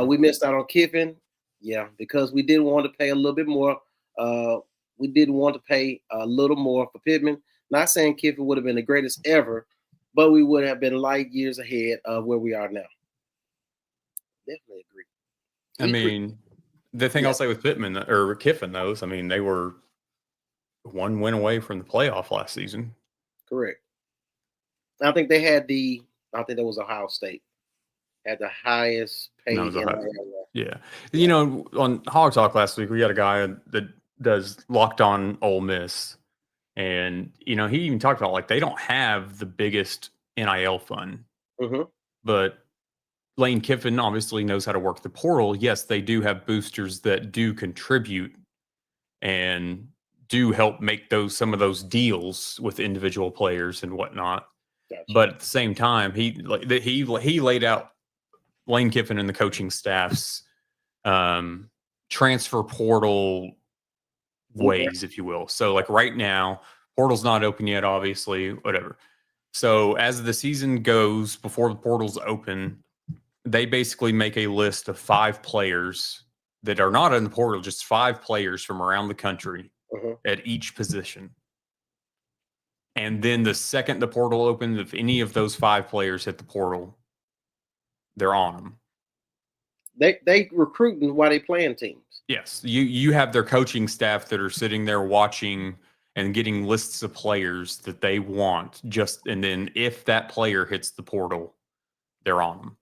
We missed out on Kiffin. Yeah, because we didn't want to pay a little bit more. We didn't want to pay a little more for Pittman. Not saying Kiffin would have been the greatest ever, but we would have been light years ahead of where we are now. Definitely agree. I mean, the thing I'll say with Pittman or Kiffin, though, is, I mean, they were one win away from the playoff last season. Correct. I think they had I think that was Ohio State, had the highest paid. Yeah. You know, on Hog Talk last week, we had a guy that does Locked On Ole Miss. And, he even talked about, like, they don't have the biggest NIL fund. But Lane Kiffin obviously knows how to work the portal. Yes, they do have boosters that do contribute and do help make some of those deals with individual players and whatnot. Gotcha. But at the same time, he laid out Lane Kiffin and the coaching staff's transfer portal ways, if you will. So, like, right now, portal's not open yet, obviously, whatever. So as the season goes, before the portal's open, they basically make a list of 5 players that are not in the portal, just 5 players from around the country at each position. And then the second the portal opens, if any of those 5 players hit the portal, they're on them. They recruiting while they playing teams. Yes, you have their coaching staff that are sitting there watching and getting lists of players that they want. And then if that player hits the portal, they're on them.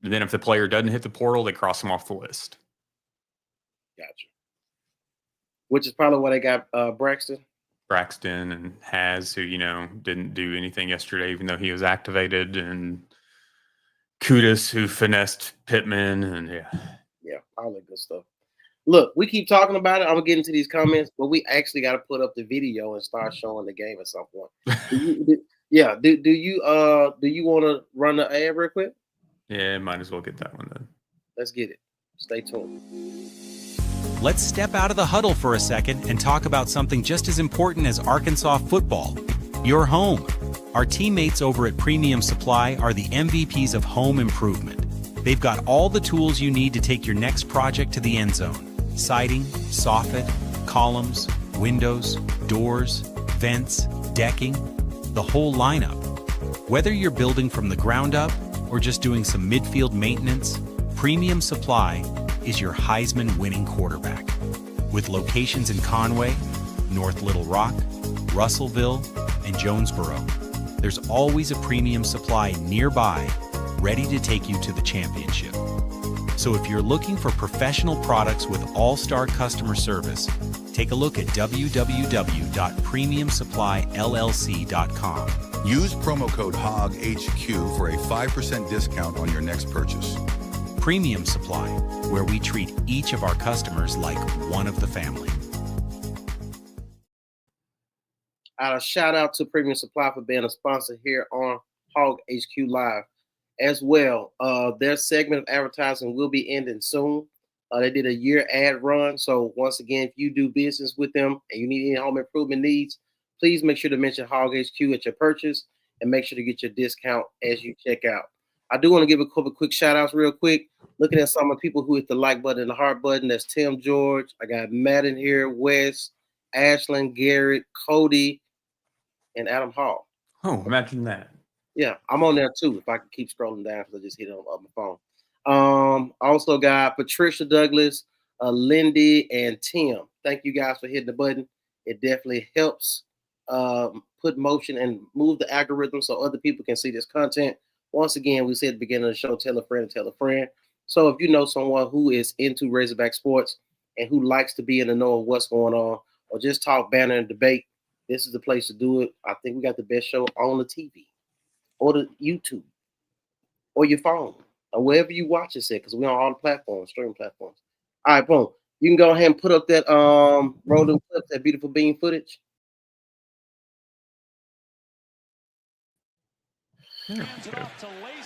And then if the player doesn't hit the portal, they cross them off the list. Gotcha. Which is probably why they got Braxton and Has, who didn't do anything yesterday, even though he was activated, and Kudus, who finessed Pittman, and all that good stuff. Look, we keep talking about it. I'm gonna get into these comments, but we actually got to put up the video and start showing the game at some point. Do you want to run the ad real quick? Yeah, might as well get that one then. Let's get it. Stay tuned. Let's step out of the huddle for a second and talk about something just as important as Arkansas football: your home. Our teammates over at Premium Supply are the MVPs of home improvement. They've got all the tools you need to take your next project to the end zone: siding, soffit, columns, windows, doors, vents, decking, the whole lineup. Whether you're building from the ground up or just doing some midfield maintenance, Premium Supply is your Heisman winning quarterback. With locations in Conway, North Little Rock, Russellville, and Jonesboro, there's always a Premium Supply nearby, ready to take you to the championship. So if you're looking for professional products with all-star customer service, take a look at www.premiumsupplyllc.com. Use promo code HOGHQ for a 5% discount on your next purchase. Premium Supply, where we treat each of our customers like one of the family. Shout out to Premium Supply for being a sponsor here on Hog HQ Live as well. Their segment of advertising will be ending soon. They did a year ad run. So once again, if you do business with them and you need any home improvement needs, please make sure to mention Hog HQ at your purchase and make sure to get your discount as you check out. I do want to give a couple quick shout outs real quick. Looking at some of the people who hit the like button and the heart button. That's Tim George. I got Matt in here, Wes, Ashlyn, Garrett, Cody, and Adam Hall. Oh, imagine that. Yeah, I'm on there too. If I can keep scrolling down, because I just hit it on my phone. Also got Patricia Douglas, Lindy, and Tim. Thank you guys for hitting the button. It definitely helps put motion and move the algorithm so other people can see this content. Once again, we said at the beginning of the show, tell a friend and tell a friend. So if you know someone who is into Razorback sports and who likes to be in the know of what's going on, or just talk, banter, and debate, this is the place to do it. I think we got the best show on the TV, or the YouTube, or your phone, or wherever you watch us at, because we're on all the platforms, streaming platforms. All right, boom. You can go ahead and put up that rolling clip, that beautiful bean footage. Yeah,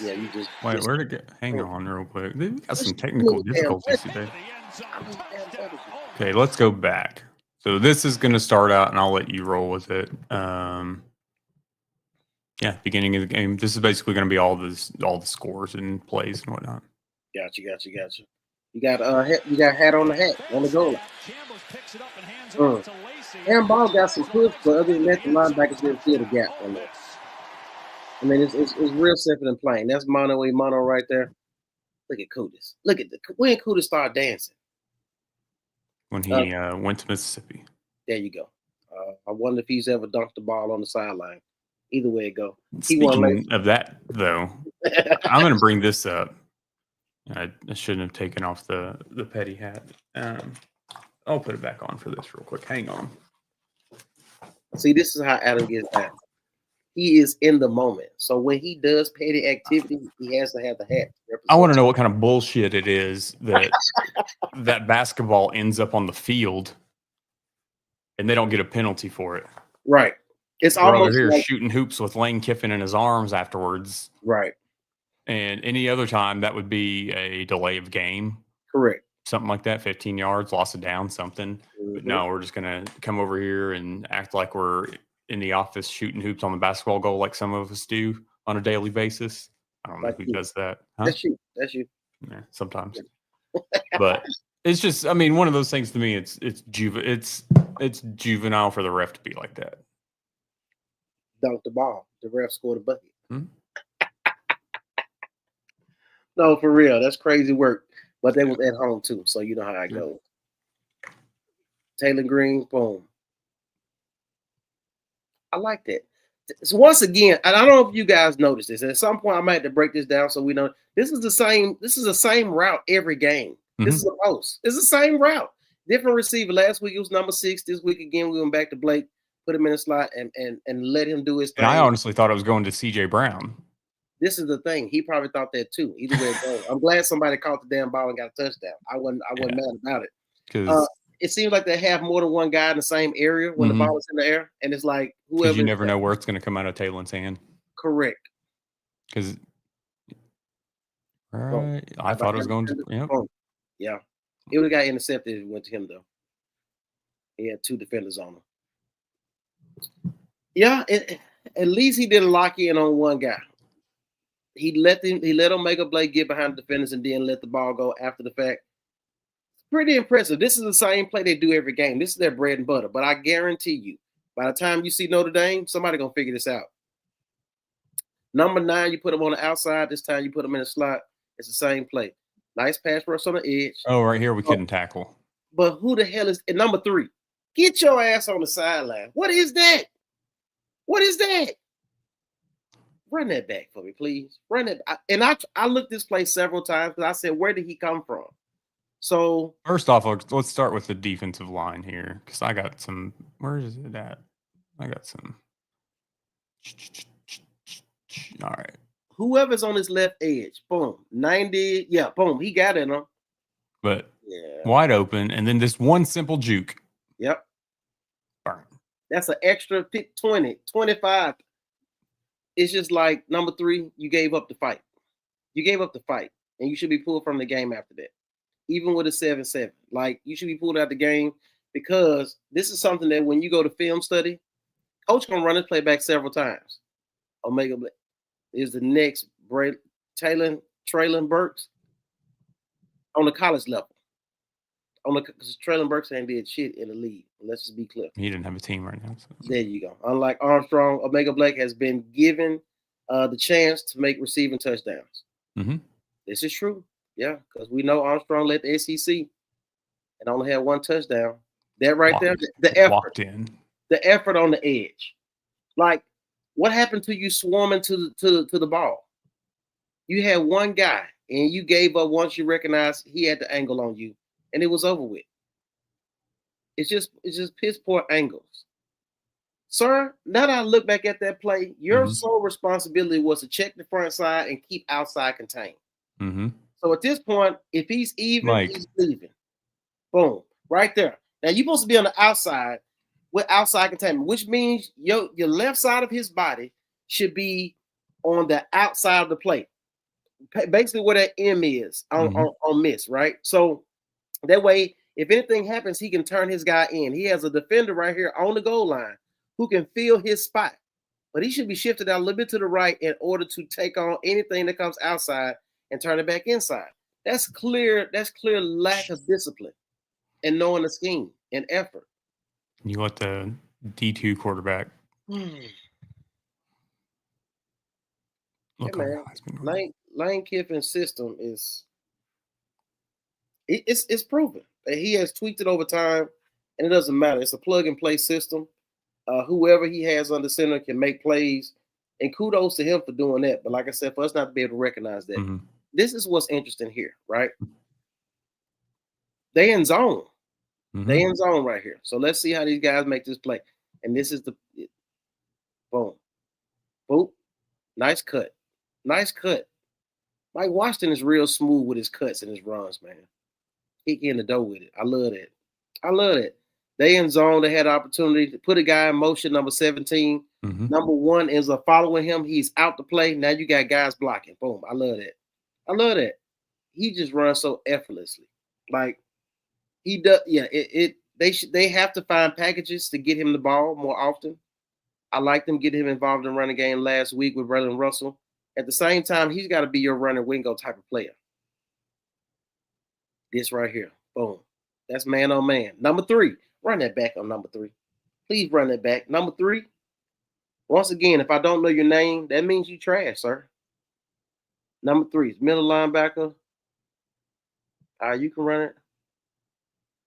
you just wait. Where'd it get? Hang on, real quick. We got some technical difficulties today. Okay, let's go back. So this is going to start out, and I'll let you roll with it. Beginning of the game. This is basically going to be all the scores and plays and whatnot. Gotcha. You got hat on the hat on the goal line. Handball got some push, but other than that, the linebackers didn't fill the gap on that. I mean, it's real simple and plain. That's mono right there. Look at Kudus. When Kudus started dancing? When he went to Mississippi. There you go. I wonder if he's ever dunked the ball on the sideline. Either way it go. Speaking of that, though, I'm going to bring this up. I shouldn't have taken off the petty hat. I'll put it back on for this real quick. Hang on. See, this is how Adam gets that. He is in the moment. So when he does petty activity, he has to have the hat. I want to know what kind of bullshit it is that that basketball ends up on the field and they don't get a penalty for it. Right. It's We're almost over here like shooting hoops with Lane Kiffin in his arms afterwards. Right. And any other time, that would be a delay of game. Correct. Something like that, 15 yards, loss of down, something. Mm-hmm. But no, we're just going to come over here and act like we're in the office shooting hoops on the basketball goal like some of us do on a daily basis. I don't know who does that. Huh? That's you. That's you. Yeah, sometimes. Huh? That's you. That's you. Yeah, sometimes. But it's just, I mean, one of those things to me. It's juvenile for the ref to be like that. Dunk the ball. The ref scored a bucket. Hmm? No, for real. That's crazy work. But they was at home too, so you know how it goes. Taylor Green, boom. I like that. So once again, and I don't know if you guys noticed this. At some point, I might have to break this down so we know this is the same route every game. This is a post. It's the same route. Different receiver. Last week it was number 6. This week again we went back to Blake, put him in the slot, and let him do his thing. And I honestly thought I was going to C.J. Brown. This is the thing. He probably thought that too. Either way it goes. I'm glad somebody caught the damn ball and got a touchdown. I wasn't mad about it. Because it seems like they have more than one guy in the same area when the ball is in the air, and it's like whoever. You never know where it's going to come out of Taylor's hand. Correct. Because I thought it was going to. Yeah, it would have got intercepted if it went to him though. He had 2 defenders on him. Yeah, at least he didn't lock in on one guy. He let him make a play, get behind the defenders, and then let the ball go after the fact. Pretty impressive. This is the same play they do every game. This is their bread and butter. But I guarantee you, by the time you see Notre Dame, somebody gonna figure this out. Number 9, you put him on the outside. This time you put him in the slot. It's the same play. Nice pass rush on the edge. Oh, right here we couldn't tackle. But who the hell is number 3? Get your ass on the sideline. What is that? What is that? Run that back for me, please. Run it. I looked this play several times because I said, where did he come from? So first off, let's start with the defensive line here because I got some. Where is it at? I got some. All right. Whoever's on his left edge, boom, 90. Yeah, boom, he got in him. But wide open, and then this one simple juke. Yep. Burn. That's an extra pick 20, 25. It's just like number 3, you gave up the fight. You gave up the fight, and you should be pulled from the game after that. Even with a 7-7, like you should be pulled out the game because this is something that when you go to film study, coach gonna run his play back several times. Omega is the next Traylon Burks on the college level. Because Traylon Burks ain't did shit in the league. Let's just be clear. He didn't have a team right now. So. There you go. Unlike Armstrong, Omega Blake has been given the chance to make receiving touchdowns. Mm-hmm. This is true. Yeah, because we know Armstrong led the SEC and only had 1 touchdown. That right there, the effort, the effort on the edge. Like, what happened to you swarming to the ball? You had one guy, and you gave up once you recognized he had the angle on you, and it was over with. It's just piss poor angles. Sir, now that I look back at that play, your sole responsibility was to check the front side and keep outside contained. Mm-hmm. So at this point, if he's even, he's leaving. Boom. Right there. Now you're supposed to be on the outside with outside containment, which means your left side of his body should be on the outside of the plate. Basically where that M is on miss, right? So that way, if anything happens, he can turn his guy in. He has a defender right here on the goal line who can fill his spot. But he should be shifted out a little bit to the right in order to take on anything that comes outside and turn it back inside. That's clear lack of discipline and knowing the scheme and effort. You let the D2 quarterback look Lane Kiffin's system is it's proven. He has tweaked it over time, and it doesn't matter. It's a plug-and-play system. Whoever he has under center can make plays, and kudos to him for doing that. But like I said, for us not to be able to recognize that, this is what's interesting here, right? They in zone. They in zone right here. So let's see how these guys make this play. And this is the boom. Boop. Nice cut. Nice cut. Mike Washington is real smooth with his cuts and his runs, man. He in the door with it. I love that. I love it. They in zone. They had an opportunity to put a guy in motion, number 17. Number 1 is following him. He's out to play. Now you got guys blocking. Boom. I love that. I love that. He just runs so effortlessly. Like he does. Yeah. They have to find packages to get him the ball more often. I like them getting him involved in running game last week with Braylon Russell. At the same time, he's got to be your running wingo type of player. This right here. Boom. That's man on man. Number 3. Run that back on number 3. Please run that back. Number 3. Once again, if I don't know your name, that means you trash, sir. Number 3 is middle linebacker. You can run it.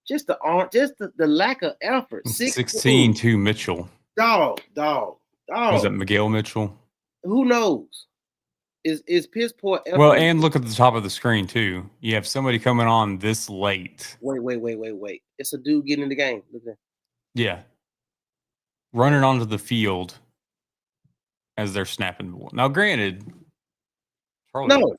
Just the lack of effort. 16 to Mitchell. Dog. Was that Miguel Mitchell? Who knows? Is piss poor effort. Well, and look at the top of the screen too. You have somebody coming on this late. Wait. It's a dude getting in the game. Look at that. Yeah. Running onto the field as they're snapping the ball. Now, granted, no.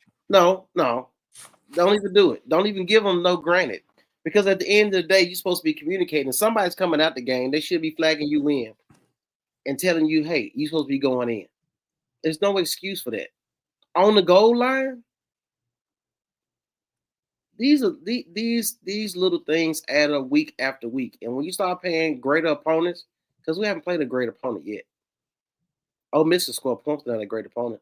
Don't even do it. Don't even give them no granted. Because at the end of the day, you're supposed to be communicating. Somebody's coming out the game. They should be flagging you in and telling you, hey, you're supposed to be going in. There's no excuse for that. On the goal line, these little things add up week after week. And when you start paying greater opponents, because we haven't played a great opponent yet. Ole Miss has scored points without a great opponent.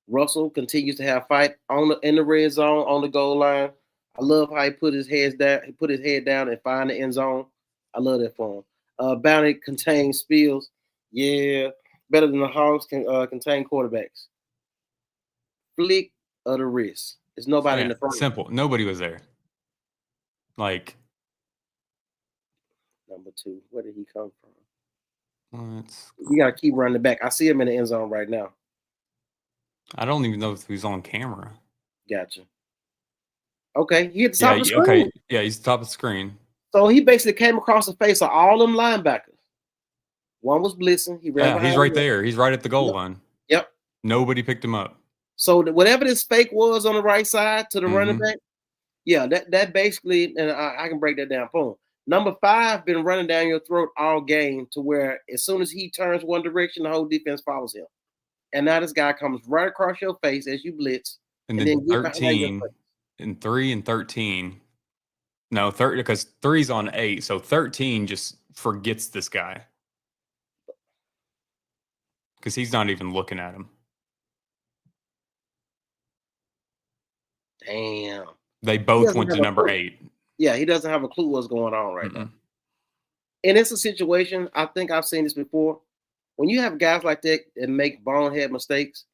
Russell continues to have fight in the red zone on the goal line. I love how he put his head down. He put his head down and find the end zone. I love that for him. Bounty contains spills. Yeah, better than the Hogs can contain quarterbacks. Flick of the wrist. There's nobody in the front. Simple. Nobody was there. Like number 2. Where did he come from? What? You gotta keep running it back. I see him in the end zone right now. I don't even know if he's on camera. Gotcha. Okay, he hit the top of the screen. Okay, yeah, he's top of the screen. So he basically came across the face of all them linebackers. One was blitzing. He's right there. He's right at the goal line. Yep. Nobody picked him up. So whatever this fake was on the right side to the running back, yeah, that basically, and I can break that down. Boom. Number 5 been running down your throat all game to where as soon as he turns one direction, the whole defense follows him. And now this guy comes right across your face as you blitz. And then 13 and 3 and 13. No, 30 because 3's on 8. So 13 just forgets this guy. Because he's not even looking at him. Damn. They both went to number 8. Yeah, he doesn't have a clue what's going on right now. And it's a situation, I think I've seen this before. When you have guys like that that make bonehead mistakes,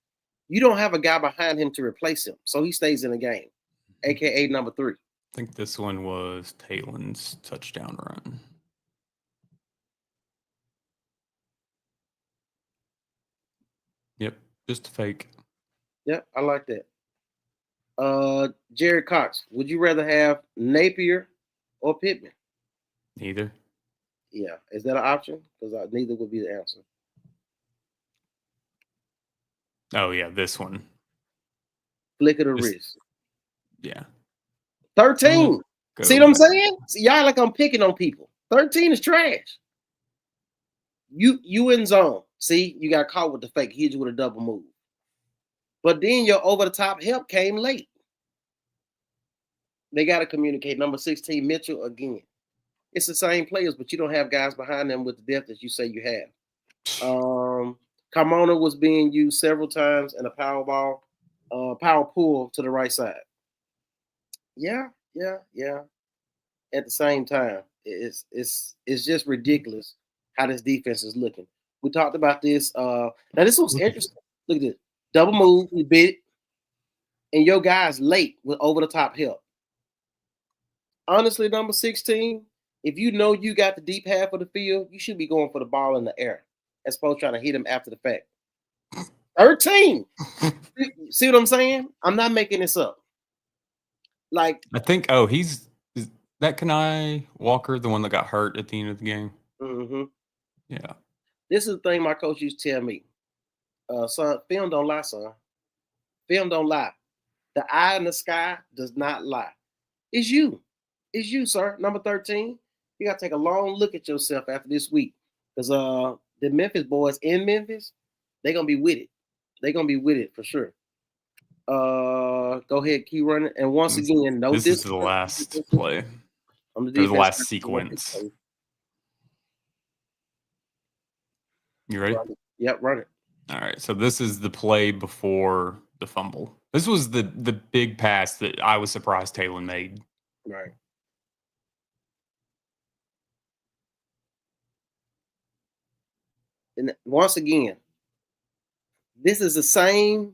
you don't have a guy behind him to replace him. So he stays in the game, a.k.a. number 3. I think this one was Taylon's touchdown run. Yep, just a fake. Yep, I like that. Jared Cox, would you rather have Napier or Pittman? Neither. Yeah, is that an option? Because neither would be the answer. Oh, yeah, this one. Flick of the wrist. Yeah. 13. See what I'm saying? See, y'all like I'm picking on people. 13 is trash. You in zone. See, you got caught with the fake. He hit you with a double move. But then your over-the-top help came late. They got to communicate. Number 16, Mitchell, again. It's the same players, but you don't have guys behind them with the depth that you say you have. Carmona was being used several times in a power pull to the right side. Yeah. At the same time, it's just ridiculous how this defense is looking. We talked about this. Now this was interesting. Look at this. Double move, he bit it, and your guy's late with over the top help. Honestly, number 16, if you know you got the deep half of the field, you should be going for the ball in the air as opposed to trying to hit him after the fact. 13. See what I'm saying? I'm not making this up. Like I think, is that Kanai Walker, the one that got hurt at the end of the game? Mm-hmm. Yeah. This is the thing my coach used to tell me. Son, film don't lie, son. Film don't lie. The eye in the sky does not lie. It's you. It's you, sir. Number 13. You got to take a long look at yourself after this week. Because the Memphis boys in Memphis, they're going to be with it. They're going to be with it for sure. Go ahead, keep running. And once again, no this is the last play. The last sequence. You ready? Yep, run it. All right, so this is the play before the fumble. This was the big pass that I was surprised Taylor made. Right. And once again, this is the same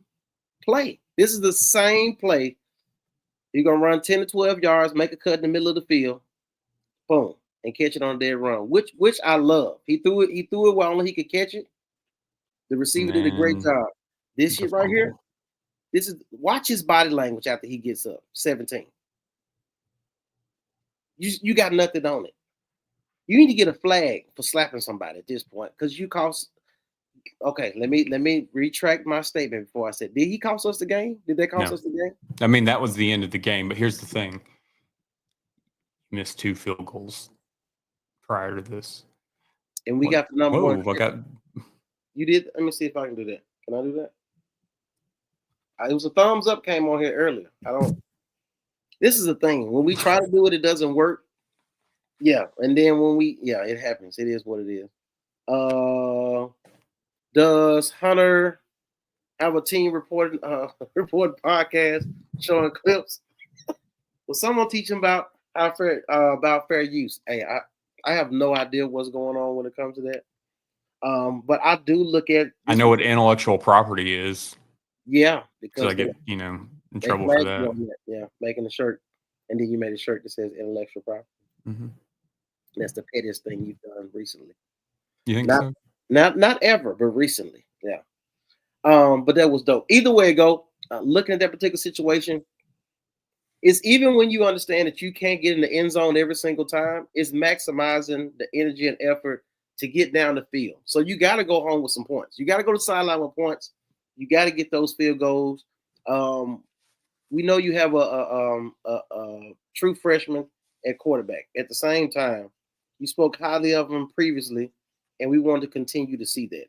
play. This is the same play. You're gonna run 10 to 12 yards, make a cut in the middle of the field, boom, and catch it on a dead run, which I love. He threw it while only he could catch it. The receiver did a great job. This shit right here, watch his body language after he gets up. 17. You got nothing on it. You need to get a flag for slapping somebody at this point because you cost. Okay, let me retract my statement before I said, did he cost us the game? Did they cost us the game? I mean, that was the end of the game, but here's the thing. Missed 2 field goals prior to this. And we got the number one. I got... You did? Let me see if I can do that. Can I do that? It was a thumbs up came on here earlier. This is the thing. When we try to do it, it doesn't work. Yeah. And then it happens. It is what it is. Does Hunter have a team report podcast showing clips? Will someone teach him about fair use? Hey, I have no idea what's going on when it comes to that. But I do look at. I know what intellectual property is. Yeah, because I get in trouble for that. Yeah, making a shirt, and then you made a shirt that says intellectual property. Mm-hmm. That's the pettiest thing you've done recently. You think so? Not ever, but recently. Yeah. But that was dope. Either way it go, looking at that particular situation, it's even when you understand that you can't get in the end zone every single time, it's maximizing the energy and effort to get down the field. So you got to go home with some points. You got to go to the sideline with points. You got to get those field goals. We know you have a true freshman at quarterback. At the same time, you spoke highly of him previously, and we want to continue to see that.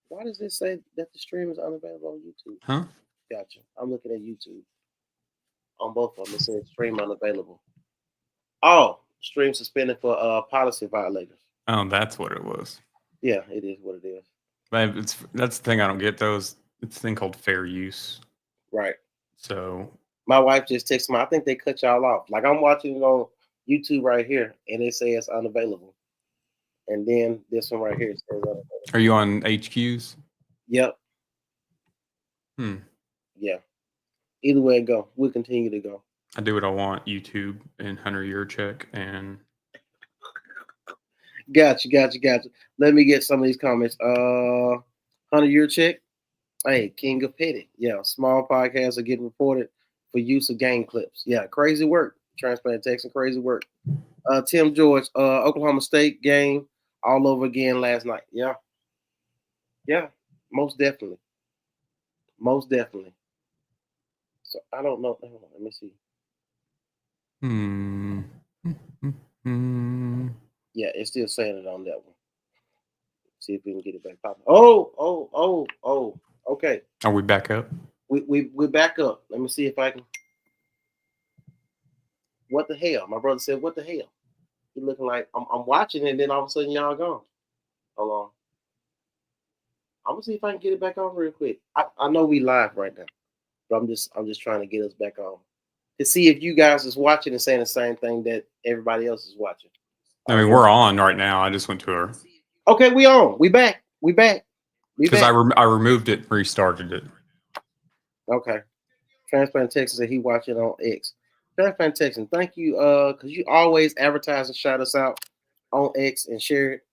Why does it say that the stream is unavailable on YouTube? Huh? Gotcha. I'm looking at YouTube. On both of them, it says stream unavailable. Oh, stream suspended for policy violators. Oh, that's what it was. Yeah, it is what it is. But that's the thing I don't get. It's a thing called fair use. Right. So my wife just texted me. I think they cut y'all off. Like I'm watching it on YouTube right here, and they say it's unavailable. And then this one right here says unavailable. Are you on HQs? Yep. Yeah. Either way it go, we'll continue to go. I do what I want. YouTube and Hunter Yurchek and. Gotcha. Let me get some of these comments. Hunter Yurchek. Hey, King of Petty. Yeah, small podcasts are getting reported for use of game clips. Yeah, crazy work. Transplant Texan, crazy work. Tim George, Oklahoma State game all over again last night. Yeah, most definitely. So I don't know. Hold on, let me see. Yeah, it's still saying it on that one. See if we can get it back popping. Oh. Okay. Are we back up? We're back up. Let me see if I can. What the hell? My brother said, "What the hell?" He looking like I'm watching, and then all of a sudden y'all gone. Hold on. I'm gonna see if I can get it back on real quick. I know we live right now, but I'm just trying to get us back on to see if you guys is watching and saying the same thing that everybody else is watching. I mean, we're on right now. I just went to her. Okay, we on. We back. Because I removed it, restarted it. Okay. Transplant Texan said he watched it on X. Transplant Texan, thank you, because you always advertise and shout us out on X and share it.